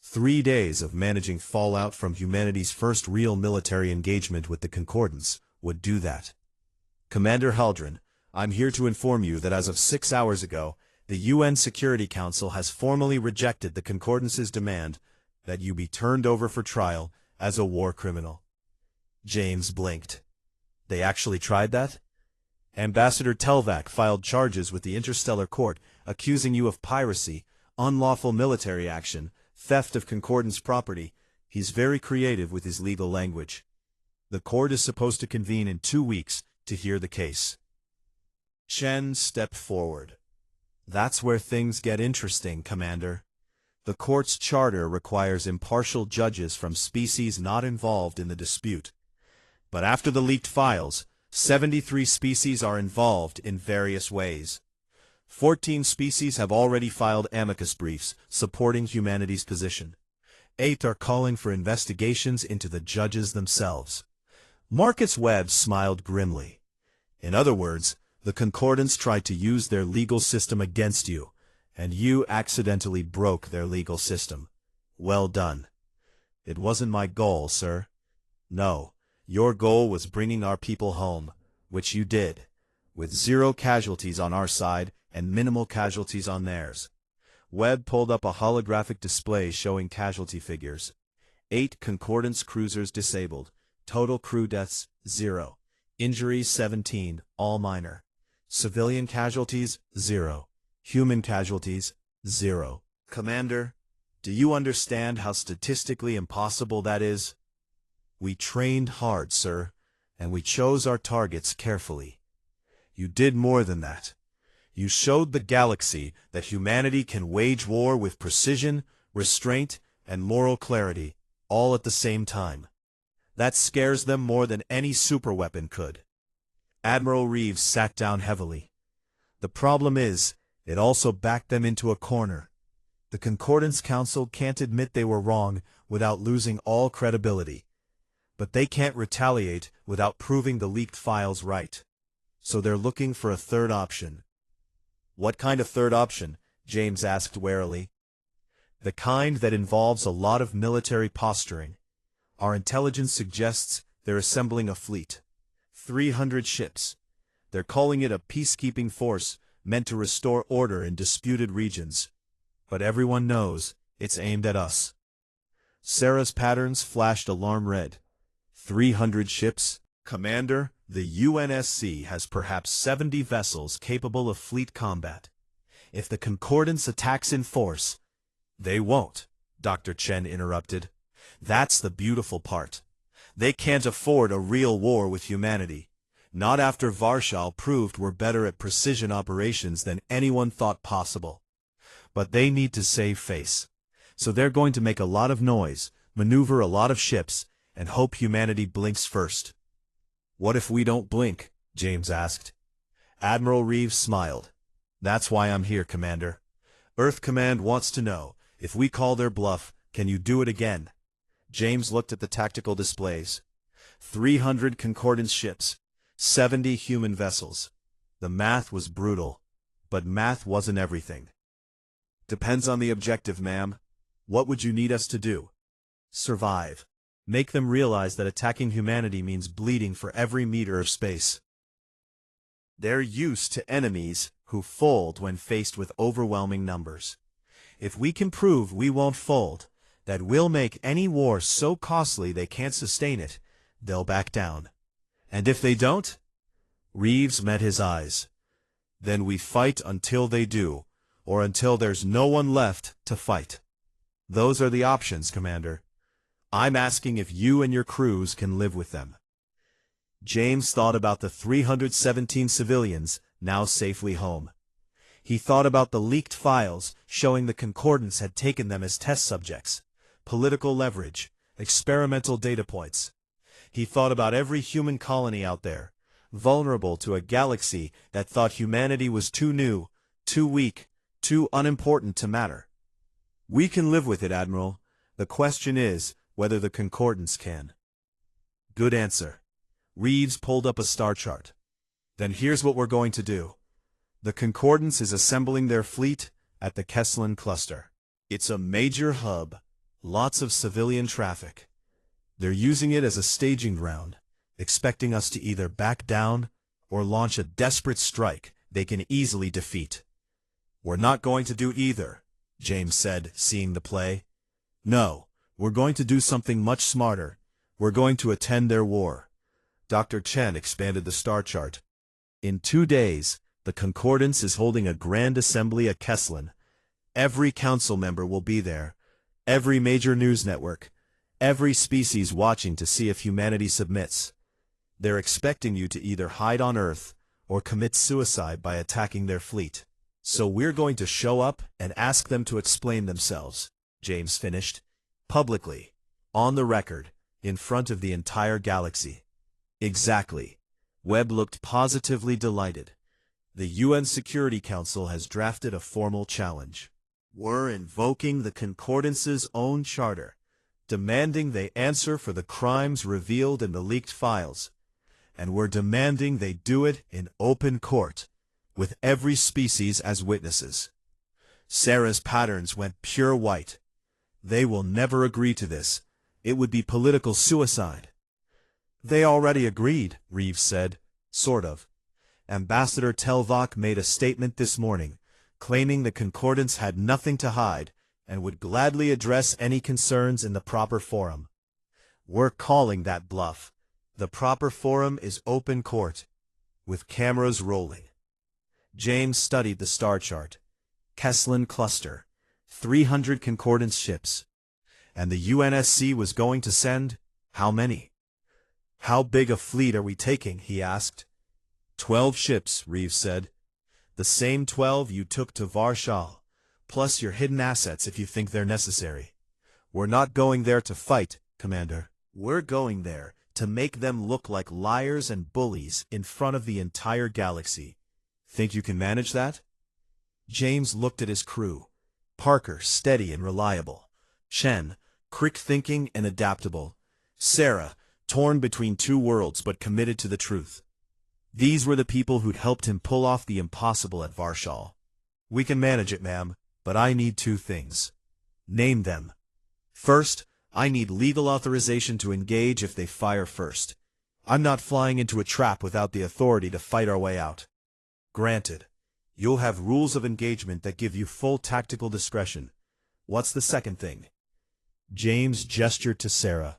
3 days of managing fallout from humanity's first real military engagement with the Concordance would do that. Commander Haldren, I'm here to inform you that as of 6 hours ago, the UN Security Council has formally rejected the Concordance's demand that you be turned over for trial as a war criminal. James blinked. They actually tried that? Ambassador Telvac filed charges with the Interstellar Court accusing you of piracy, unlawful military action, theft of Concordance property. He's very creative with his legal language. The court is supposed to convene in 2 weeks to hear the case. Chen stepped forward. That's where things get interesting, Commander. The court's charter requires impartial judges from species not involved in the dispute. But after the leaked files, 73 species are involved in various ways. 14 species have already filed amicus briefs supporting humanity's position. 8 are calling for investigations into the judges themselves. Marcus Webb smiled grimly. In other words, the Concordance tried to use their legal system against you, and you accidentally broke their legal system. Well done. It wasn't my goal, sir. No, your goal was bringing our people home, which you did, with 0 casualties on our side and minimal casualties on theirs. Webb pulled up a holographic display showing casualty figures. 8 Concordance cruisers disabled. Total crew deaths, 0. Injuries, 17, all minor. Civilian casualties, 0. Human casualties, 0. Commander, do you understand how statistically impossible that is? We trained hard, sir, and we chose our targets carefully. You did more than that. You showed the galaxy that humanity can wage war with precision, restraint, and moral clarity, all at the same time. That scares them more than any superweapon could. Admiral Reeves sat down heavily. The problem is, it also backed them into a corner. The Concordance Council can't admit they were wrong without losing all credibility. But they can't retaliate without proving the leaked files right. So they're looking for a third option. What kind of third option? James asked warily. The kind that involves a lot of military posturing. Our intelligence suggests they're assembling a fleet. 300 ships. They're calling it a peacekeeping force meant to restore order in disputed regions. But everyone knows it's aimed at us. Sarah's patterns flashed alarm red. 300 ships? Commander, the UNSC has perhaps 70 vessels capable of fleet combat. If the Concordance attacks in force, they won't, Dr. Chen interrupted. That's the beautiful part. They can't afford a real war with humanity. Not after Varshal proved we're better at precision operations than anyone thought possible. But they need to save face. So they're going to make a lot of noise, maneuver a lot of ships, and hope humanity blinks first. What if we don't blink? James asked. Admiral Reeves smiled. That's why I'm here, Commander. Earth Command wants to know, if we call their bluff, can you do it again? James looked at the tactical displays. 300 Concordance ships, 70 human vessels. The math was brutal, but math wasn't everything. Depends on the objective, ma'am. What would you need us to do? Survive. Make them realize that attacking humanity means bleeding for every meter of space. They're used to enemies who fold when faced with overwhelming numbers. If we can prove we won't fold, that we'll make any war so costly they can't sustain it, they'll back down. And if they don't? Reeves met his eyes. Then we fight until they do, or until there's no one left to fight. Those are the options, Commander. I'm asking if you and your crews can live with them. James thought about the 317 civilians now safely home. He thought about the leaked files showing the Concordance had taken them as test subjects, political leverage, experimental data points. He thought about every human colony out there, vulnerable to a galaxy that thought humanity was too new, too weak, too unimportant to matter. We can live with it, Admiral. The question is whether the Concordance can. Good answer. Reeves pulled up a star chart. Then here's what we're going to do. The Concordance is assembling their fleet at the Kesslin cluster. It's a major hub, lots of civilian traffic. They're using it as a staging ground, expecting us to either back down or launch a desperate strike they can easily defeat. We're not going to do either, James said, seeing the play. No, we're going to do something much smarter. We're going to attend their war. Dr. Chen expanded the star chart. In 2 days, the Concordance is holding a grand assembly at Kesslin. Every council member will be there, every major news network, every species watching to see if humanity submits. They're expecting you to either hide on Earth or commit suicide by attacking their fleet. So we're going to show up and ask them to explain themselves, James finished, publicly, on the record, in front of the entire galaxy. Exactly. Webb looked positively delighted. The UN Security Council has drafted a formal challenge. We're invoking the Concordance's own charter, demanding they answer for the crimes revealed in the leaked files. And we're demanding they do it in open court, with every species as witnesses. Sarah's patterns went pure white. They will never agree to this. It would be political suicide. They already agreed, Reeves said. Sort of. Ambassador Telvok made a statement this morning, claiming the Concordance had nothing to hide and would gladly address any concerns in the proper forum. We're calling that bluff. The proper forum is open court, with cameras rolling. James studied the star chart. Kesslin cluster, 300 Concordance ships. And the UNSC was going to send, how many? How big a fleet are we taking, he asked. 12 ships, Reeves said. The same 12 you took to Varshal, plus your hidden assets if you think they're necessary. We're not going there to fight, Commander. We're going there to make them look like liars and bullies in front of the entire galaxy. Think you can manage that? James looked at his crew. Parker, steady and reliable. Chen, quick-thinking and adaptable. Sarah, torn between two worlds but committed to the truth. These were the people who'd helped him pull off the impossible at Varshal. We can manage it, ma'am, but I need 2 things. Name them. First, I need legal authorization to engage if they fire first. I'm not flying into a trap without the authority to fight our way out. Granted. You'll have rules of engagement that give you full tactical discretion. What's the second thing? James gestured to Sarah.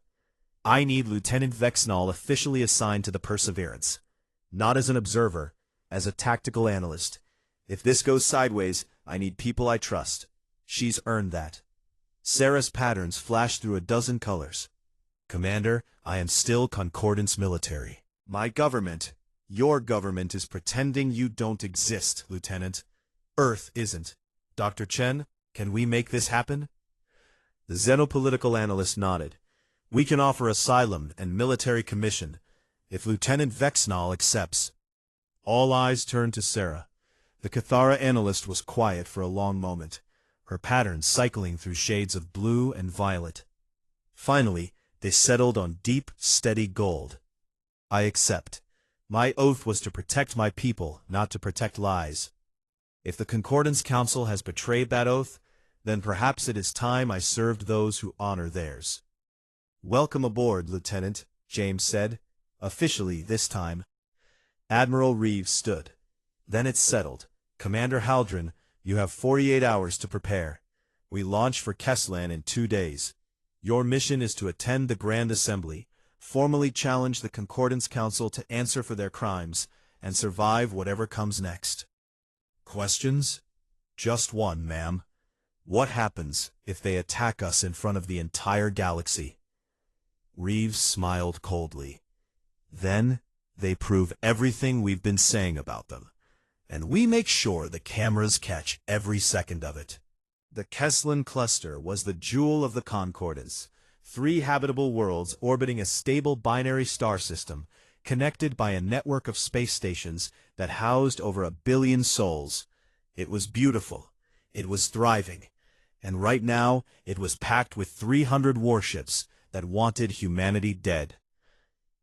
I need Lieutenant Vexnall officially assigned to the Perseverance. Not as an observer, as a tactical analyst. If this goes sideways, I need people I trust. She's earned that. Sarah's patterns flashed through a dozen colors. Commander, I am still Concordance military. My government, your government is pretending you don't exist, Lieutenant. Earth isn't. Dr. Chen, can we make this happen? The xenopolitical analyst nodded. We can offer asylum and military commission, if Lieutenant Vexnall accepts. All eyes turned to Sarah. The Cathara analyst was quiet for a long moment, her patterns cycling through shades of blue and violet. Finally, they settled on deep, steady gold. I accept. My oath was to protect my people, not to protect lies. If the Concordance Council has betrayed that oath, then perhaps it is time I served those who honor theirs. Welcome aboard, Lieutenant, James said. Officially this time. Admiral Reeves stood. Then it's settled. Commander Haldren, you have 48 hours to prepare. We launch for Kesslin in 2 days. Your mission is to attend the Grand Assembly, formally challenge the Concordance Council to answer for their crimes, and survive whatever comes next. Questions? Just one, ma'am. What happens if they attack us in front of the entire galaxy? Reeves smiled coldly. Then they prove everything we've been saying about them, and we make sure the cameras catch every second of it. The Kesslin cluster was the jewel of the Concordance, 3 habitable worlds orbiting a stable binary star system, connected by a network of space stations that housed over 1 billion souls. It was beautiful, it was thriving, and right now it was packed with 300 warships that wanted humanity dead.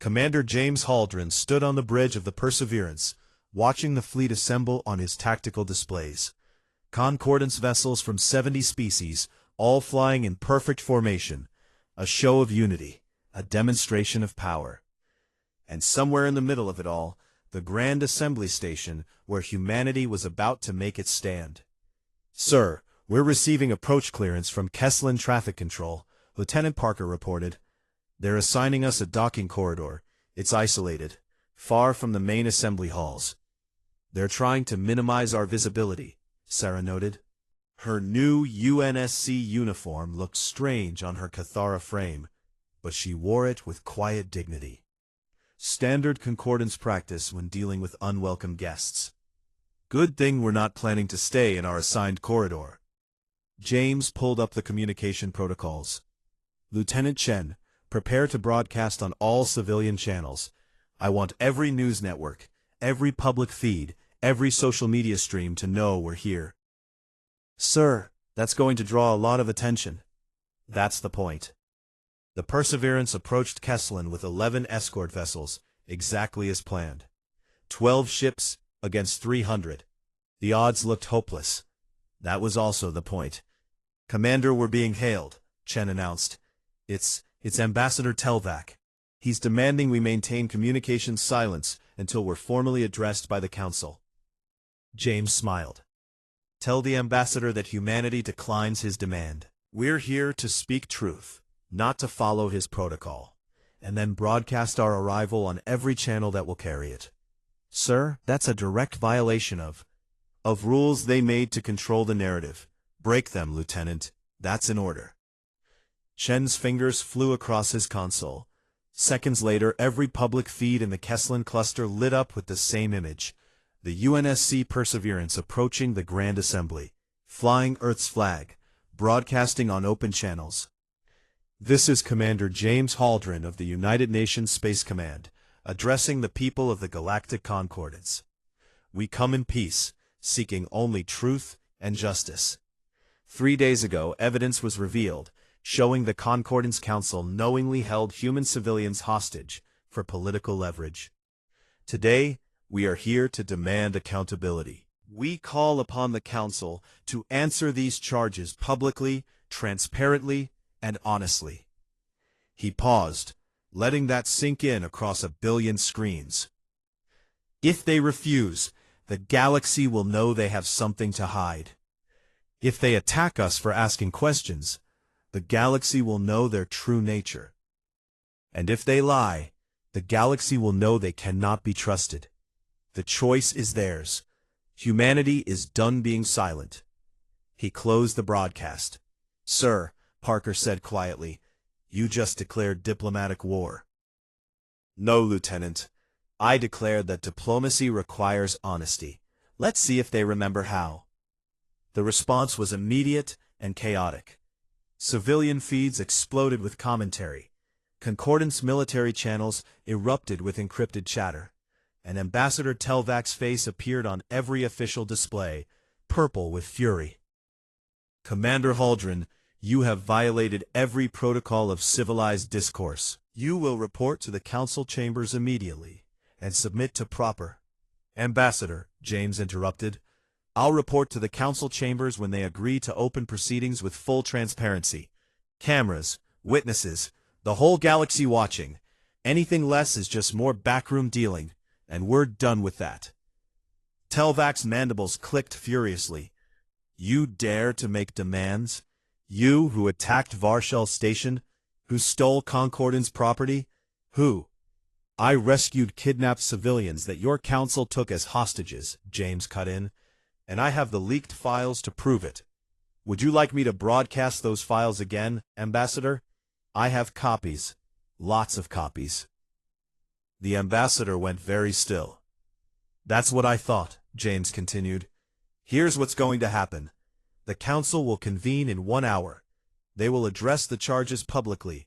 Commander James Haldren stood on the bridge of the Perseverance, watching the fleet assemble on his tactical displays. Concordance vessels from 70 species, all flying in perfect formation, a show of unity, a demonstration of power. And somewhere in the middle of it all, the Grand Assembly Station, where humanity was about to make its stand. "Sir, we're receiving approach clearance from Kesslin Traffic Control," Lieutenant Parker reported. "They're assigning us a docking corridor. It's isolated, far from the main assembly halls. They're trying to minimize our visibility," Sarah noted. Her new UNSC uniform looked strange on her Cathara frame, but she wore it with quiet dignity. Standard concordance practice when dealing with unwelcome guests. "Good thing we're not planning to stay in our assigned corridor." James pulled up the communication protocols. "Lieutenant Chen, prepare to broadcast on all civilian channels. I want every news network, every public feed, every social media stream to know we're here." "Sir, that's going to draw a lot of attention." "That's the point." The Perseverance approached Kesslin with 11 escort vessels, exactly as planned. 12 ships against 300. The odds looked hopeless. That was also the point. "Commander, we're being hailed," Chen announced. It's Ambassador Telvac. He's demanding we maintain communications silence until we're formally addressed by the Council." James smiled. "Tell the Ambassador that humanity declines his demand. We're here to speak truth, not to follow his protocol, and then broadcast our arrival on every channel that will carry it." "Sir, that's a direct violation of rules they made to control the narrative. Break them, Lieutenant. That's an order." Chen's fingers flew across his console. Seconds later, every public feed in the Kesslin cluster lit up with the same image. The UNSC Perseverance approaching the Grand Assembly, flying Earth's flag, broadcasting on open channels. "This is Commander James Haldren of the United Nations Space Command, addressing the people of the Galactic Concordance. We come in peace, seeking only truth and justice." 3 days ago, evidence was revealed, showing the Concordance Council knowingly held human civilians hostage for political leverage. Today, we are here to demand accountability. We call upon the Council to answer these charges publicly, transparently, and honestly. He paused, letting that sink in across 1 billion screens. "If they refuse, the galaxy will know they have something to hide. If they attack us for asking questions, the galaxy will know their true nature. And if they lie, the galaxy will know they cannot be trusted. The choice is theirs. Humanity is done being silent." He closed the broadcast. "Sir," Parker said quietly, "you just declared diplomatic war." "No, Lieutenant. I declared that diplomacy requires honesty. Let's see if they remember how." The response was immediate and chaotic. Civilian feeds exploded with commentary. Concordance military channels erupted with encrypted chatter. And Ambassador Telvac's face appeared on every official display, purple with fury. "Commander Haldren, you have violated every protocol of civilized discourse. You will report to the Council chambers immediately and submit to proper—" "Ambassador," James interrupted, "I'll report to the Council chambers when they agree to open proceedings with full transparency. Cameras, witnesses, the whole galaxy watching. Anything less is just more backroom dealing, and we're done with that." Telvac's mandibles clicked furiously. "You dare to make demands? You who attacked Varshel Station? Who stole Concordance property? Who—" "I rescued kidnapped civilians that your council took as hostages," James cut in, "and I have the leaked files to prove it. Would you like me to broadcast those files again, Ambassador? I have copies. Lots of copies." The Ambassador went very still. "That's what I thought," James continued. "Here's what's going to happen. The Council will convene in 1 hour. They will address the charges publicly.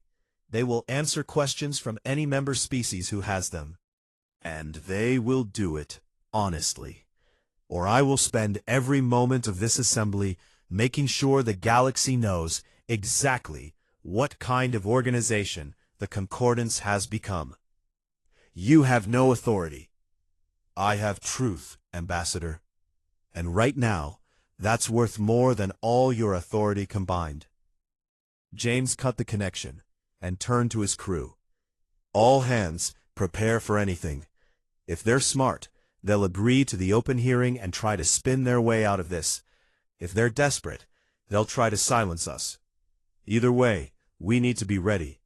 They will answer questions from any member species who has them. And they will do it honestly. Or I will spend every moment of this assembly making sure the galaxy knows exactly what kind of organization the Concordance has become. You have no authority. I have truth, Ambassador. And right now, that's worth more than all your authority combined. James cut the connection and turned to his crew. All hands, prepare for anything. If they're smart, they'll agree to the open hearing and try to spin their way out of this. If they're desperate, they'll try to silence us. Either way, we need to be ready.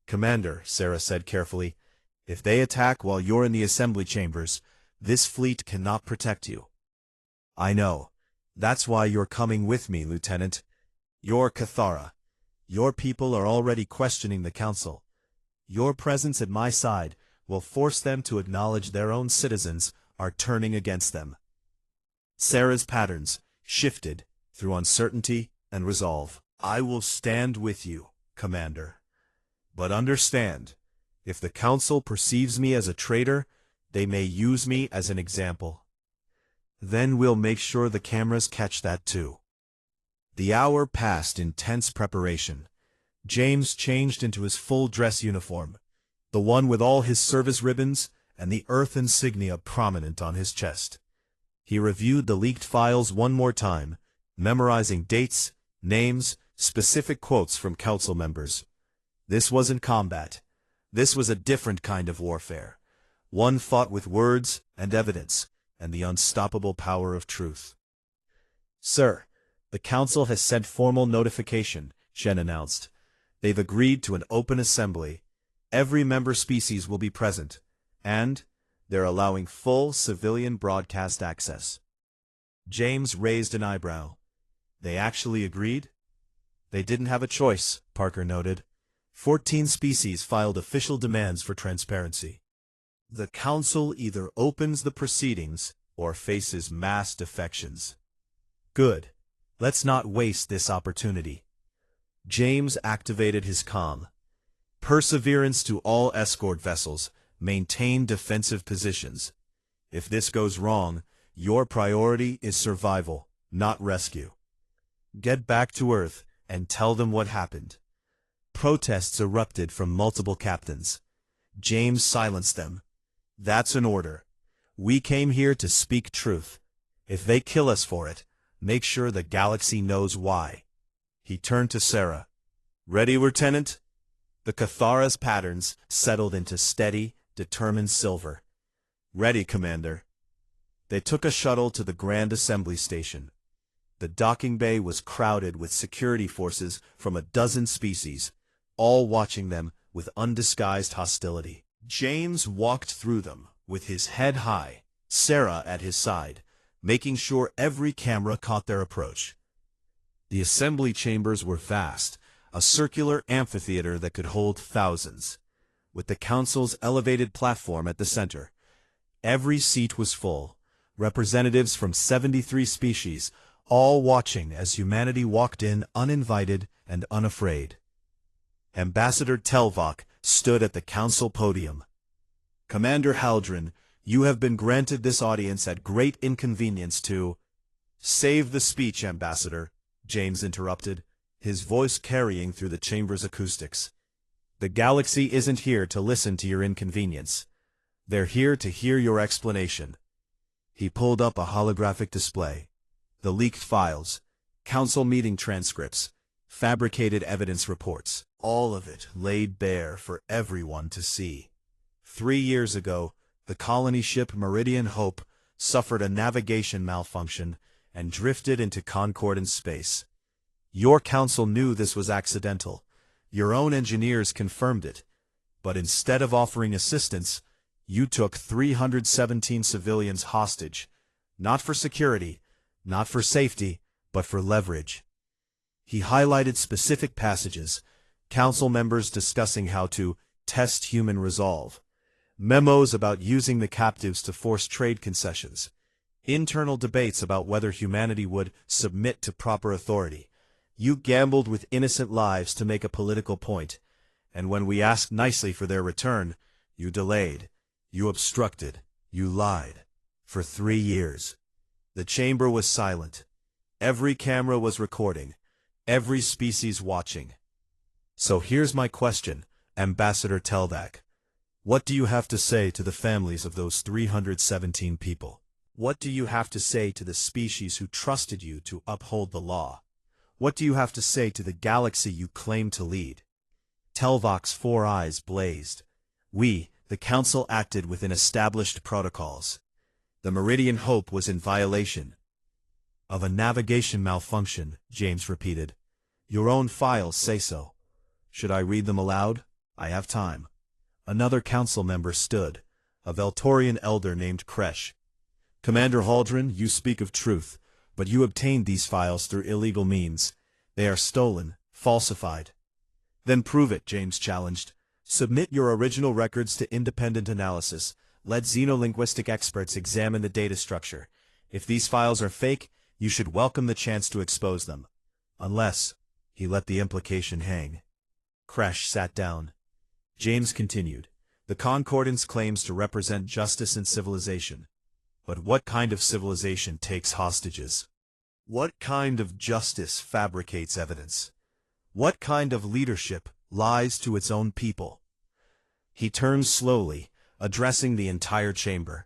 Commander, Sarah said carefully, if they attack while you're in the assembly chambers, this fleet cannot protect you. I know. That's why you're coming with me, Lieutenant. You're Cathara. Your people are already questioning the Council. Your presence at my side will force them to acknowledge their own citizens are turning against them. Sarah's patterns shifted through uncertainty and resolve. I will stand with you, Commander. But understand, if the Council perceives me as a traitor, they may use me as an example. Then we'll make sure the cameras catch that too. The hour passed in tense preparation. James changed into his full dress uniform, the one with all his service ribbons and the Earth insignia prominent on his chest. He reviewed the leaked files one more time, memorizing dates, names, specific quotes from Council members. This wasn't combat. This was a different kind of warfare. One fought with words and evidence, and the unstoppable power of truth. Sir, the Council has sent formal notification, Shen announced. They've agreed to an open assembly. Every member species will be present, and they're allowing full civilian broadcast access. James raised an eyebrow. They actually agreed? They didn't have a choice, Parker noted. 14 species filed official demands for transparency. The Council either opens the proceedings or faces mass defections. Good. Let's not waste this opportunity. James activated his comm. Perseverance to all escort vessels. Maintain defensive positions. If this goes wrong, your priority is survival, not rescue. Get back to Earth and tell them what happened. Protests erupted from multiple captains. James silenced them. That's an order. We came here to speak truth. If they kill us for it, make sure the galaxy knows why. He turned to Sarah. Ready, Lieutenant? The Cathara's patterns settled into steady, determined silver. Ready, Commander. They took a shuttle to the Grand Assembly Station. The docking bay was crowded with security forces from a dozen species, all watching them with undisguised hostility. James walked through them, with his head high, Sarah at his side, making sure every camera caught their approach. The assembly chambers were vast, a circular amphitheater that could hold thousands, with the Council's elevated platform at the center. Every seat was full, representatives from 73 species, all watching as humanity walked in uninvited and unafraid. Ambassador Telvok stood at the Council podium. Commander Haldren, you have been granted this audience at great inconvenience to— Save the speech, Ambassador, James interrupted, his voice carrying through the chamber's acoustics. The galaxy isn't here to listen to your inconvenience. They're here to hear your explanation. He pulled up a holographic display. The leaked files, Council meeting transcripts, fabricated evidence reports, all of it laid bare for everyone to see. 3 years ago, the colony ship Meridian Hope suffered a navigation malfunction and drifted into concordant space. Your Council knew this was accidental. Your own engineers confirmed it. But instead of offering assistance, you took 317 civilians hostage, not for security, not for safety, but for leverage. He highlighted specific passages, Council members discussing how to test human resolve, memos about using the captives to force trade concessions, internal debates about whether humanity would submit to proper authority. You gambled with innocent lives to make a political point, and when we asked nicely for their return, you delayed, you obstructed, you lied. For 3 years. The chamber was silent. Every camera was recording, every species watching. So here's my question, Ambassador Telvok. What do you have to say to the families of those 317 people? What do you have to say to the species who trusted you to uphold the law? What do you have to say to the galaxy you claim to lead? Telvok's 4 eyes blazed. We, the Council, acted within established protocols. The Meridian Hope was in violation of a navigation malfunction, James repeated. Your own files say so. Should I read them aloud? I have time. Another council member stood, a Veltorian elder named Kresh. Commander Haldren, you speak of truth, but you obtained these files through illegal means. They are stolen, falsified. Then prove it, James challenged. Submit your original records to independent analysis. Let xenolinguistic experts examine the data structure. If these files are fake, you should welcome the chance to expose them. Unless, he let the implication hang. Kresh sat down. James continued. The Concordance claims to represent justice and civilization. But what kind of civilization takes hostages? What kind of justice fabricates evidence? What kind of leadership lies to its own people? He turned slowly, addressing the entire chamber.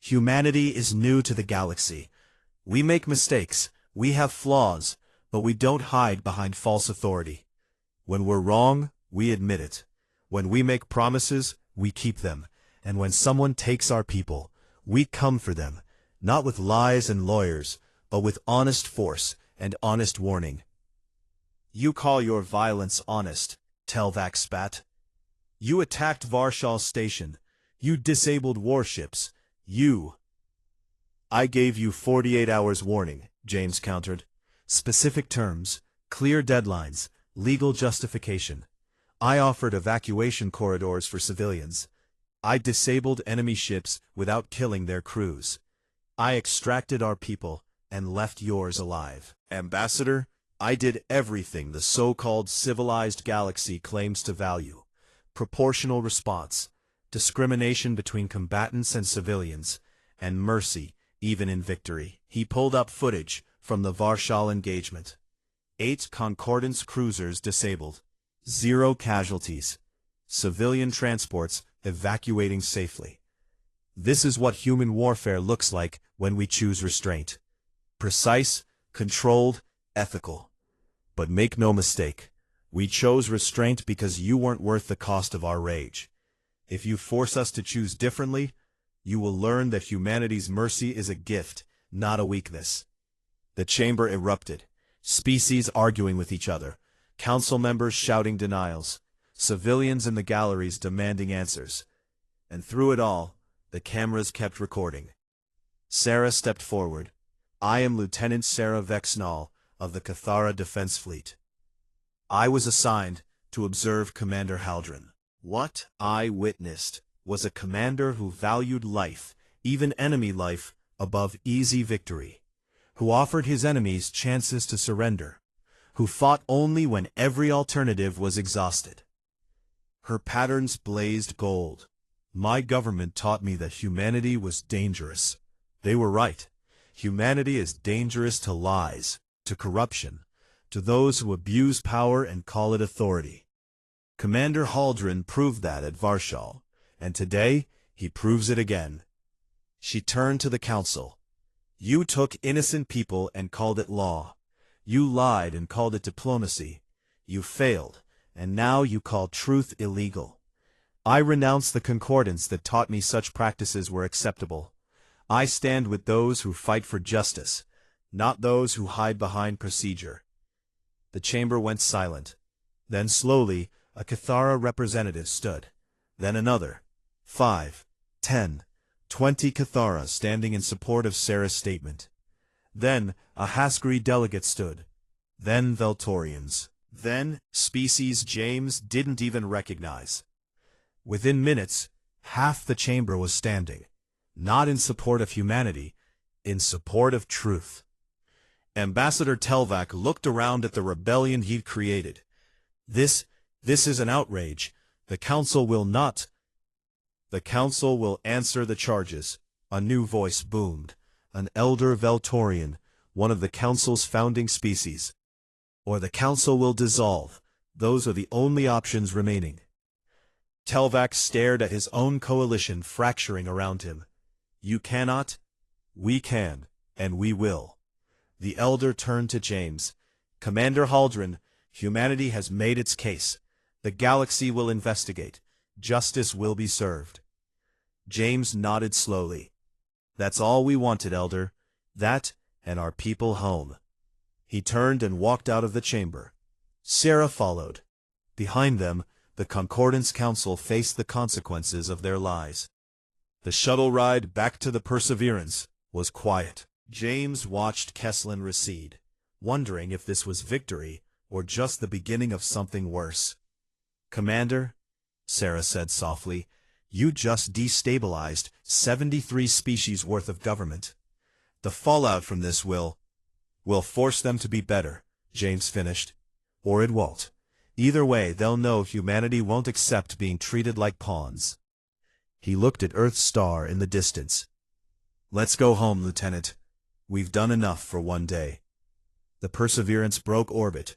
Humanity is new to the galaxy. We make mistakes, we have flaws, but we don't hide behind false authority. When we're wrong, we admit it. When we make promises, we keep them. And when someone takes our people, we come for them, not with lies and lawyers, but with honest force and honest warning. You call your violence honest, Telvak spat. You attacked Varshal Station. You disabled warships. I gave you 48 hours warning, James countered. Specific terms, clear deadlines, legal justification. I offered evacuation corridors for civilians. I disabled enemy ships without killing their crews. I extracted our people and left yours alive. Ambassador, I did everything the so-called civilized galaxy claims to value. Proportional response, discrimination between combatants and civilians, and mercy, even in victory. He pulled up footage from the Varshal engagement. 8 Concordance cruisers disabled. 0 casualties. Civilian transports evacuating safely. This is what human warfare looks like when we choose restraint. Precise, controlled, ethical. But make no mistake, we chose restraint because you weren't worth the cost of our rage. If you force us to choose differently, you will learn that humanity's mercy is a gift, not a weakness. The chamber erupted, species arguing with each other, council members shouting denials, civilians in the galleries demanding answers. And through it all, the cameras kept recording. Sarah stepped forward. I am Lieutenant Sarah Vexnall of the Cathara Defense Fleet. I was assigned to observe Commander Haldren. What I witnessed was a commander who valued life, even enemy life, above easy victory, who offered his enemies chances to surrender, who fought only when every alternative was exhausted. Her patterns blazed gold. My government taught me that humanity was dangerous. They were right. Humanity is dangerous to lies, to corruption, to those who abuse power and call it authority. Commander Haldren proved that at Varshal, and today he proves it again. She turned to the council. You took innocent people and called it law. You lied and called it diplomacy. You failed, and now you call truth illegal. I renounce the concordance that taught me such practices were acceptable. I stand with those who fight for justice, not those who hide behind procedure. The chamber went silent. Then slowly, a Cathara representative stood. Then another. 5, 10, 20 Cathara standing in support of Sarah's statement. Then a Haskari delegate stood. Then Veltorians. Then species James didn't even recognize. Within minutes, half the chamber was standing. Not in support of humanity, in support of truth. Ambassador Telvak looked around at the rebellion he'd created. This is an outrage. The council will not. The council will answer the charges. A new voice boomed. An elder Veltorian, one of the council's founding species. Or the council will dissolve. Those are the only options remaining. Telvac stared at his own coalition fracturing around him. You cannot? We can, and we will. The elder turned to James. Commander Haldren, humanity has made its case. The galaxy will investigate. Justice will be served. James nodded slowly. That's all we wanted, Elder. That, and our people home. He turned and walked out of the chamber. Sarah followed. Behind them, the Concordance Council faced the consequences of their lies. The shuttle ride back to the Perseverance was quiet. James watched Kesslin recede, wondering if this was victory or just the beginning of something worse. Commander, Sarah said softly, you just destabilized 73 species worth of government. The fallout from this will force them to be better, James finished. Or it won't. Either way, they'll know humanity won't accept being treated like pawns. He looked at Earth's star in the distance. Let's go home, Lieutenant. We've done enough for one day. The Perseverance broke orbit,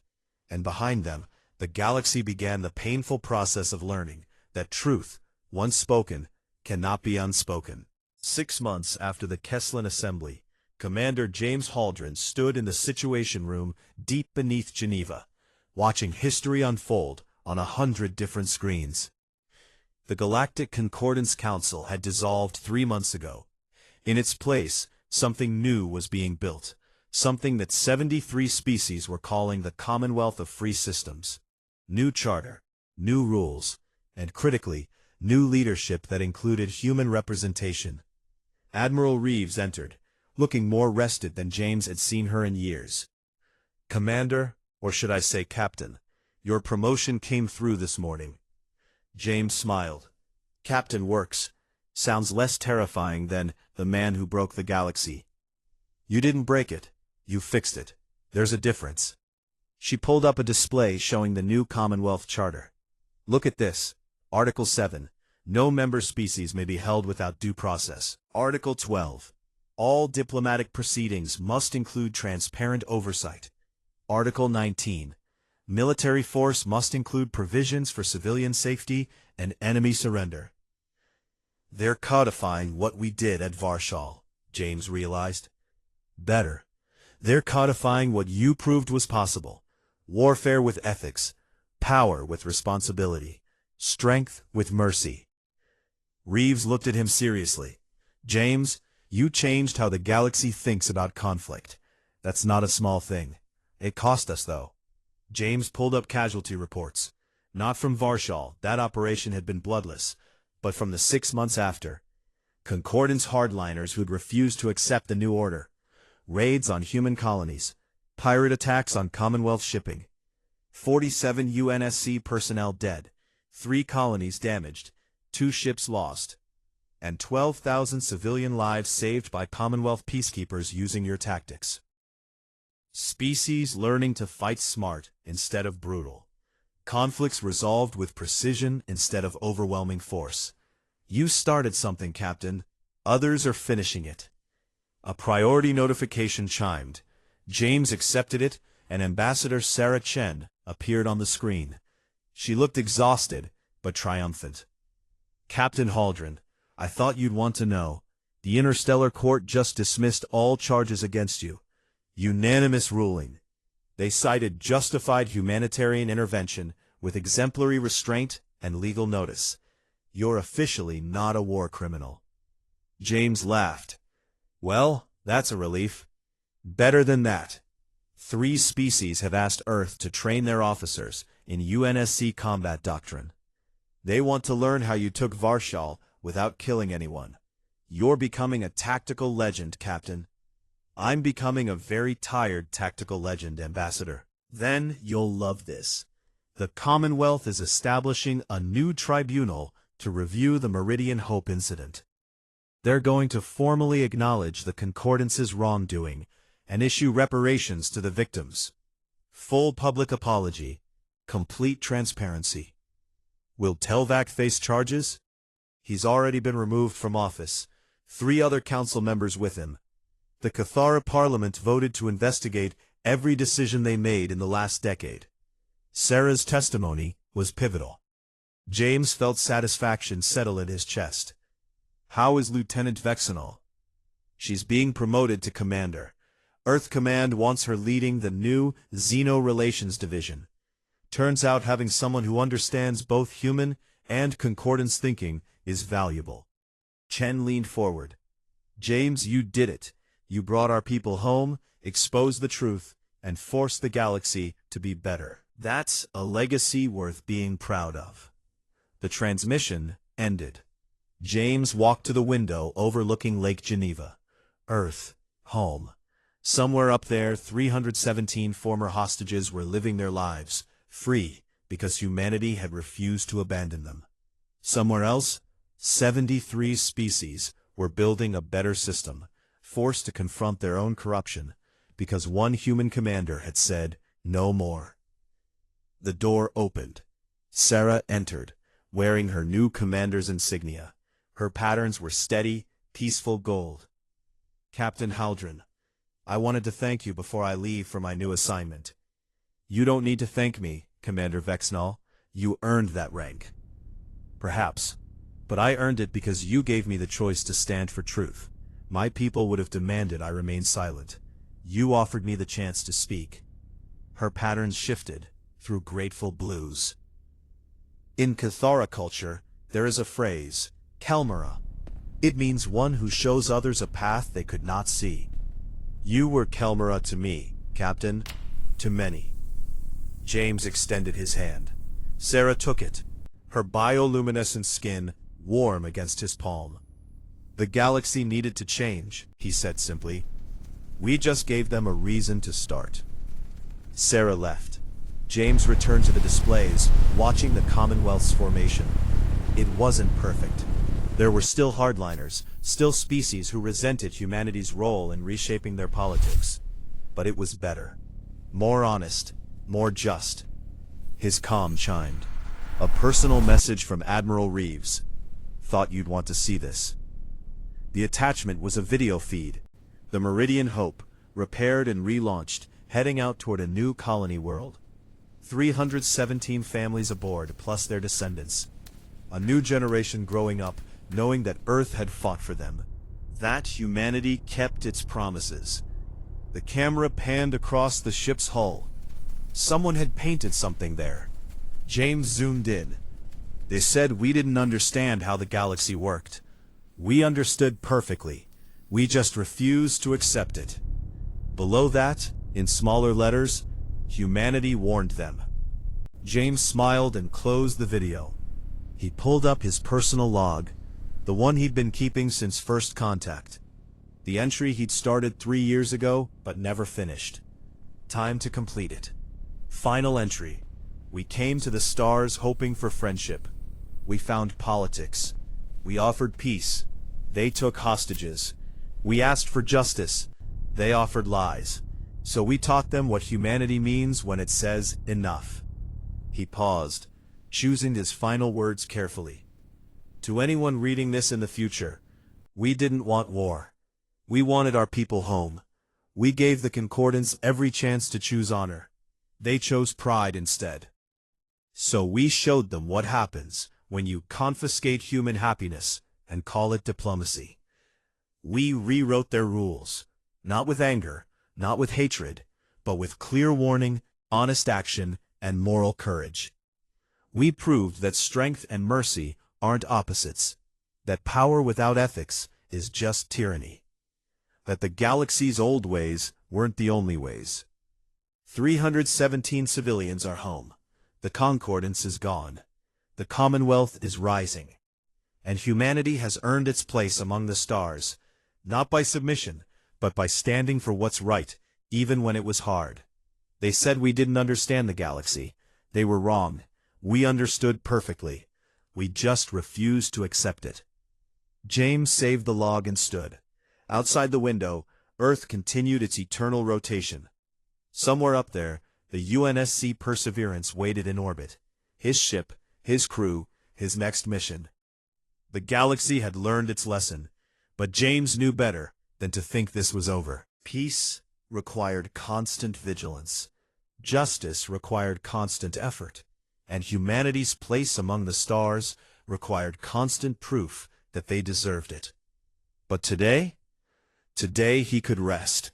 and behind them, the galaxy began the painful process of learning that truth, once spoken, cannot be unspoken. 6 months after the Kesslin assembly, Commander James Haldren stood in the Situation Room deep beneath Geneva, watching history unfold on 100 different screens. The Galactic Concordance Council had dissolved 3 months ago. In its place, something new was being built, something that 73 species were calling the Commonwealth of Free Systems. New charter, new rules, and critically, new leadership that included human representation. Admiral Reeves entered, looking more rested than James had seen her in years. Commander, or should I say Captain, your promotion came through this morning. James smiled. Captain works. Sounds less terrifying than the man who broke the galaxy. You didn't break it. You fixed it. There's a difference. She pulled up a display showing the new Commonwealth Charter. Look at this. Article 7. No member species may be held without due process. Article 12. All diplomatic proceedings must include transparent oversight. Article 19. Military force must include provisions for civilian safety and enemy surrender. They're codifying what we did at Varshal, James realized. Better. They're codifying what you proved was possible. Warfare with ethics, power with responsibility, strength with mercy. Reeves looked at him seriously. James, you changed how the galaxy thinks about conflict. That's not a small thing. It cost us, though. James pulled up casualty reports. Not from Varshal, that operation had been bloodless, but from the 6 months after. Concordance hardliners who'd refused to accept the new order. Raids on human colonies. Pirate attacks on Commonwealth shipping. 47 UNSC personnel dead. 3 colonies damaged. 2 ships lost. And 12,000 civilian lives saved by Commonwealth peacekeepers using your tactics. Species learning to fight smart instead of brutal. Conflicts resolved with precision instead of overwhelming force. You started something, Captain. Others are finishing it. A priority notification chimed. James accepted it, and Ambassador Sarah Chen appeared on the screen. She looked exhausted, but triumphant. Captain Haldren, I thought you'd want to know. The Interstellar Court just dismissed all charges against you. Unanimous ruling. They cited justified humanitarian intervention with exemplary restraint and legal notice. You're officially not a war criminal. James laughed. Well, that's a relief. Better than that. 3 species have asked Earth to train their officers in UNSC combat doctrine. They want to learn how you took Varshal without killing anyone. You're becoming a tactical legend, Captain. I'm becoming a very tired tactical legend, Ambassador. Then you'll love this. The Commonwealth is establishing a new tribunal to review the Meridian Hope incident. They're going to formally acknowledge the Concordance's wrongdoing and issue reparations to the victims. Full public apology. Complete transparency. Will Telvac face charges? He's already been removed from office. 3 other council members with him. The Cathara Parliament voted to investigate every decision they made in the last decade. Sarah's testimony was pivotal. James felt satisfaction settle in his chest. How is Lieutenant Vexenol? She's being promoted to commander. Earth Command wants her leading the new Xeno Relations Division. Turns out having someone who understands both human and concordance thinking is valuable. Chen leaned forward. James, you did it. You brought our people home, exposed the truth, and forced the galaxy to be better. That's a legacy worth being proud of. The transmission ended. James walked to the window overlooking Lake Geneva. Earth, home. Somewhere up there, 317 former hostages were living their lives, free, because humanity had refused to abandon them. Somewhere else, 73 species were building a better system, forced to confront their own corruption, because one human commander had said, no more. The door opened. Sarah entered, wearing her new commander's insignia. Her patterns were steady, peaceful gold. Captain Haldren, I wanted to thank you before I leave for my new assignment. You don't need to thank me, Commander Vexenol. You earned that rank. Perhaps. But I earned it because you gave me the choice to stand for truth. My people would have demanded I remain silent. You offered me the chance to speak. Her patterns shifted through grateful blues. In Cathara culture, there is a phrase, Kalmara. It means one who shows others a path they could not see. You were Kalmara to me, Captain, to many. James extended his hand. Sarah took it, her bioluminescent skin warm against his palm. The galaxy needed to change, he said simply. We just gave them a reason to start. Sarah left. James returned to the displays, watching the Commonwealth's formation. It wasn't perfect. There were still hardliners, still species who resented humanity's role in reshaping their politics. But it was better. More honest, more just. His comm chimed. A personal message from Admiral Reeves. Thought you'd want to see this. The attachment was a video feed. The Meridian Hope, repaired and relaunched, heading out toward a new colony world. 317 families aboard, plus their descendants. A new generation growing up, knowing that Earth had fought for them. That humanity kept its promises. The camera panned across the ship's hull. Someone had painted something there. James zoomed in. They said we didn't understand how the galaxy worked. We understood perfectly. We just refused to accept it. Below that, in smaller letters, humanity warned them. James smiled and closed the video. He pulled up his personal log, the one he'd been keeping since first contact. The entry he'd started 3 years ago, but never finished. Time to complete it. Final entry. We came to the stars hoping for friendship. We found politics. We offered peace. They took hostages. We asked for justice. They offered lies. So we taught them what humanity means when it says enough. He paused, choosing his final words carefully. To anyone reading this in the future, we didn't want war. We wanted our people home. We gave the Concordance every chance to choose honor. They chose pride instead. So we showed them what happens when you confiscate human happiness and call it diplomacy. We rewrote their rules, not with anger, not with hatred, but with clear warning, honest action, and moral courage. We proved that strength and mercy aren't opposites, that power without ethics is just tyranny, that the galaxy's old ways weren't the only ways. 317 civilians are home. The Concordance is gone. The Commonwealth is rising. And humanity has earned its place among the stars, not by submission, but by standing for what's right, even when it was hard. They said we didn't understand the galaxy. They were wrong. We understood perfectly. We just refused to accept it. James saved the log and stood. Outside the window, Earth continued its eternal rotation. Somewhere up there, the UNSC Perseverance waited in orbit. His ship, his crew, his next mission. The galaxy had learned its lesson, but James knew better than to think this was over. Peace required constant vigilance. Justice required constant effort. and humanity's place among the stars required constant proof that they deserved it. But today? Today he could rest.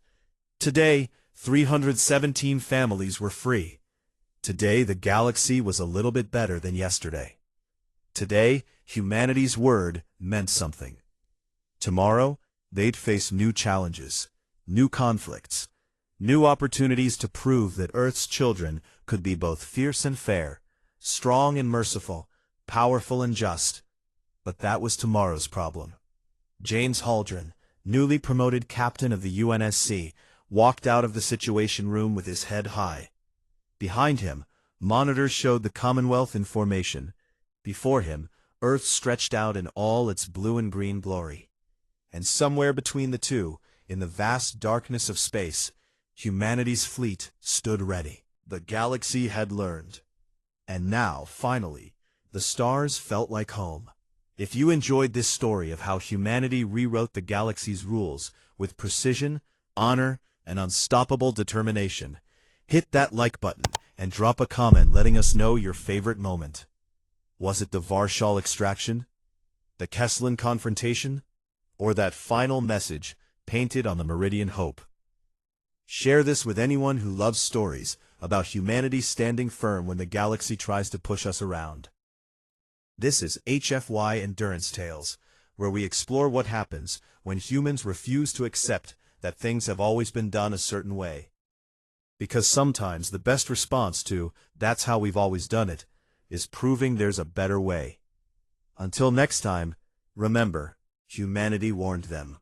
Today, 317 families were free. Today the galaxy was a little bit better than yesterday. Today, humanity's word meant something. Tomorrow, they'd face new challenges, new conflicts, new opportunities to prove that Earth's children could be both fierce and fair, strong and merciful, powerful and just. But that was tomorrow's problem. James Haldren, newly promoted captain of the UNSC, walked out of the Situation Room with his head high. Behind him, monitors showed the Commonwealth in formation. Before him, Earth stretched out in all its blue and green glory. And somewhere between the two, in the vast darkness of space, humanity's fleet stood ready. The galaxy had learned. And now, finally, the stars felt like home. If you enjoyed this story of how humanity rewrote the galaxy's rules with precision, honor, and unstoppable determination, hit that like button and drop a comment letting us know your favorite moment. Was it the Varshal extraction, the Kesslin confrontation, or that final message painted on the Meridian Hope? Share this with anyone who loves stories about humanity standing firm when the galaxy tries to push us around. This is HFY Endurance Tales, where we explore what happens when humans refuse to accept that things have always been done a certain way. Because sometimes the best response to "that's how we've always done it" is proving there's a better way. Until next time, remember, humanity warned them.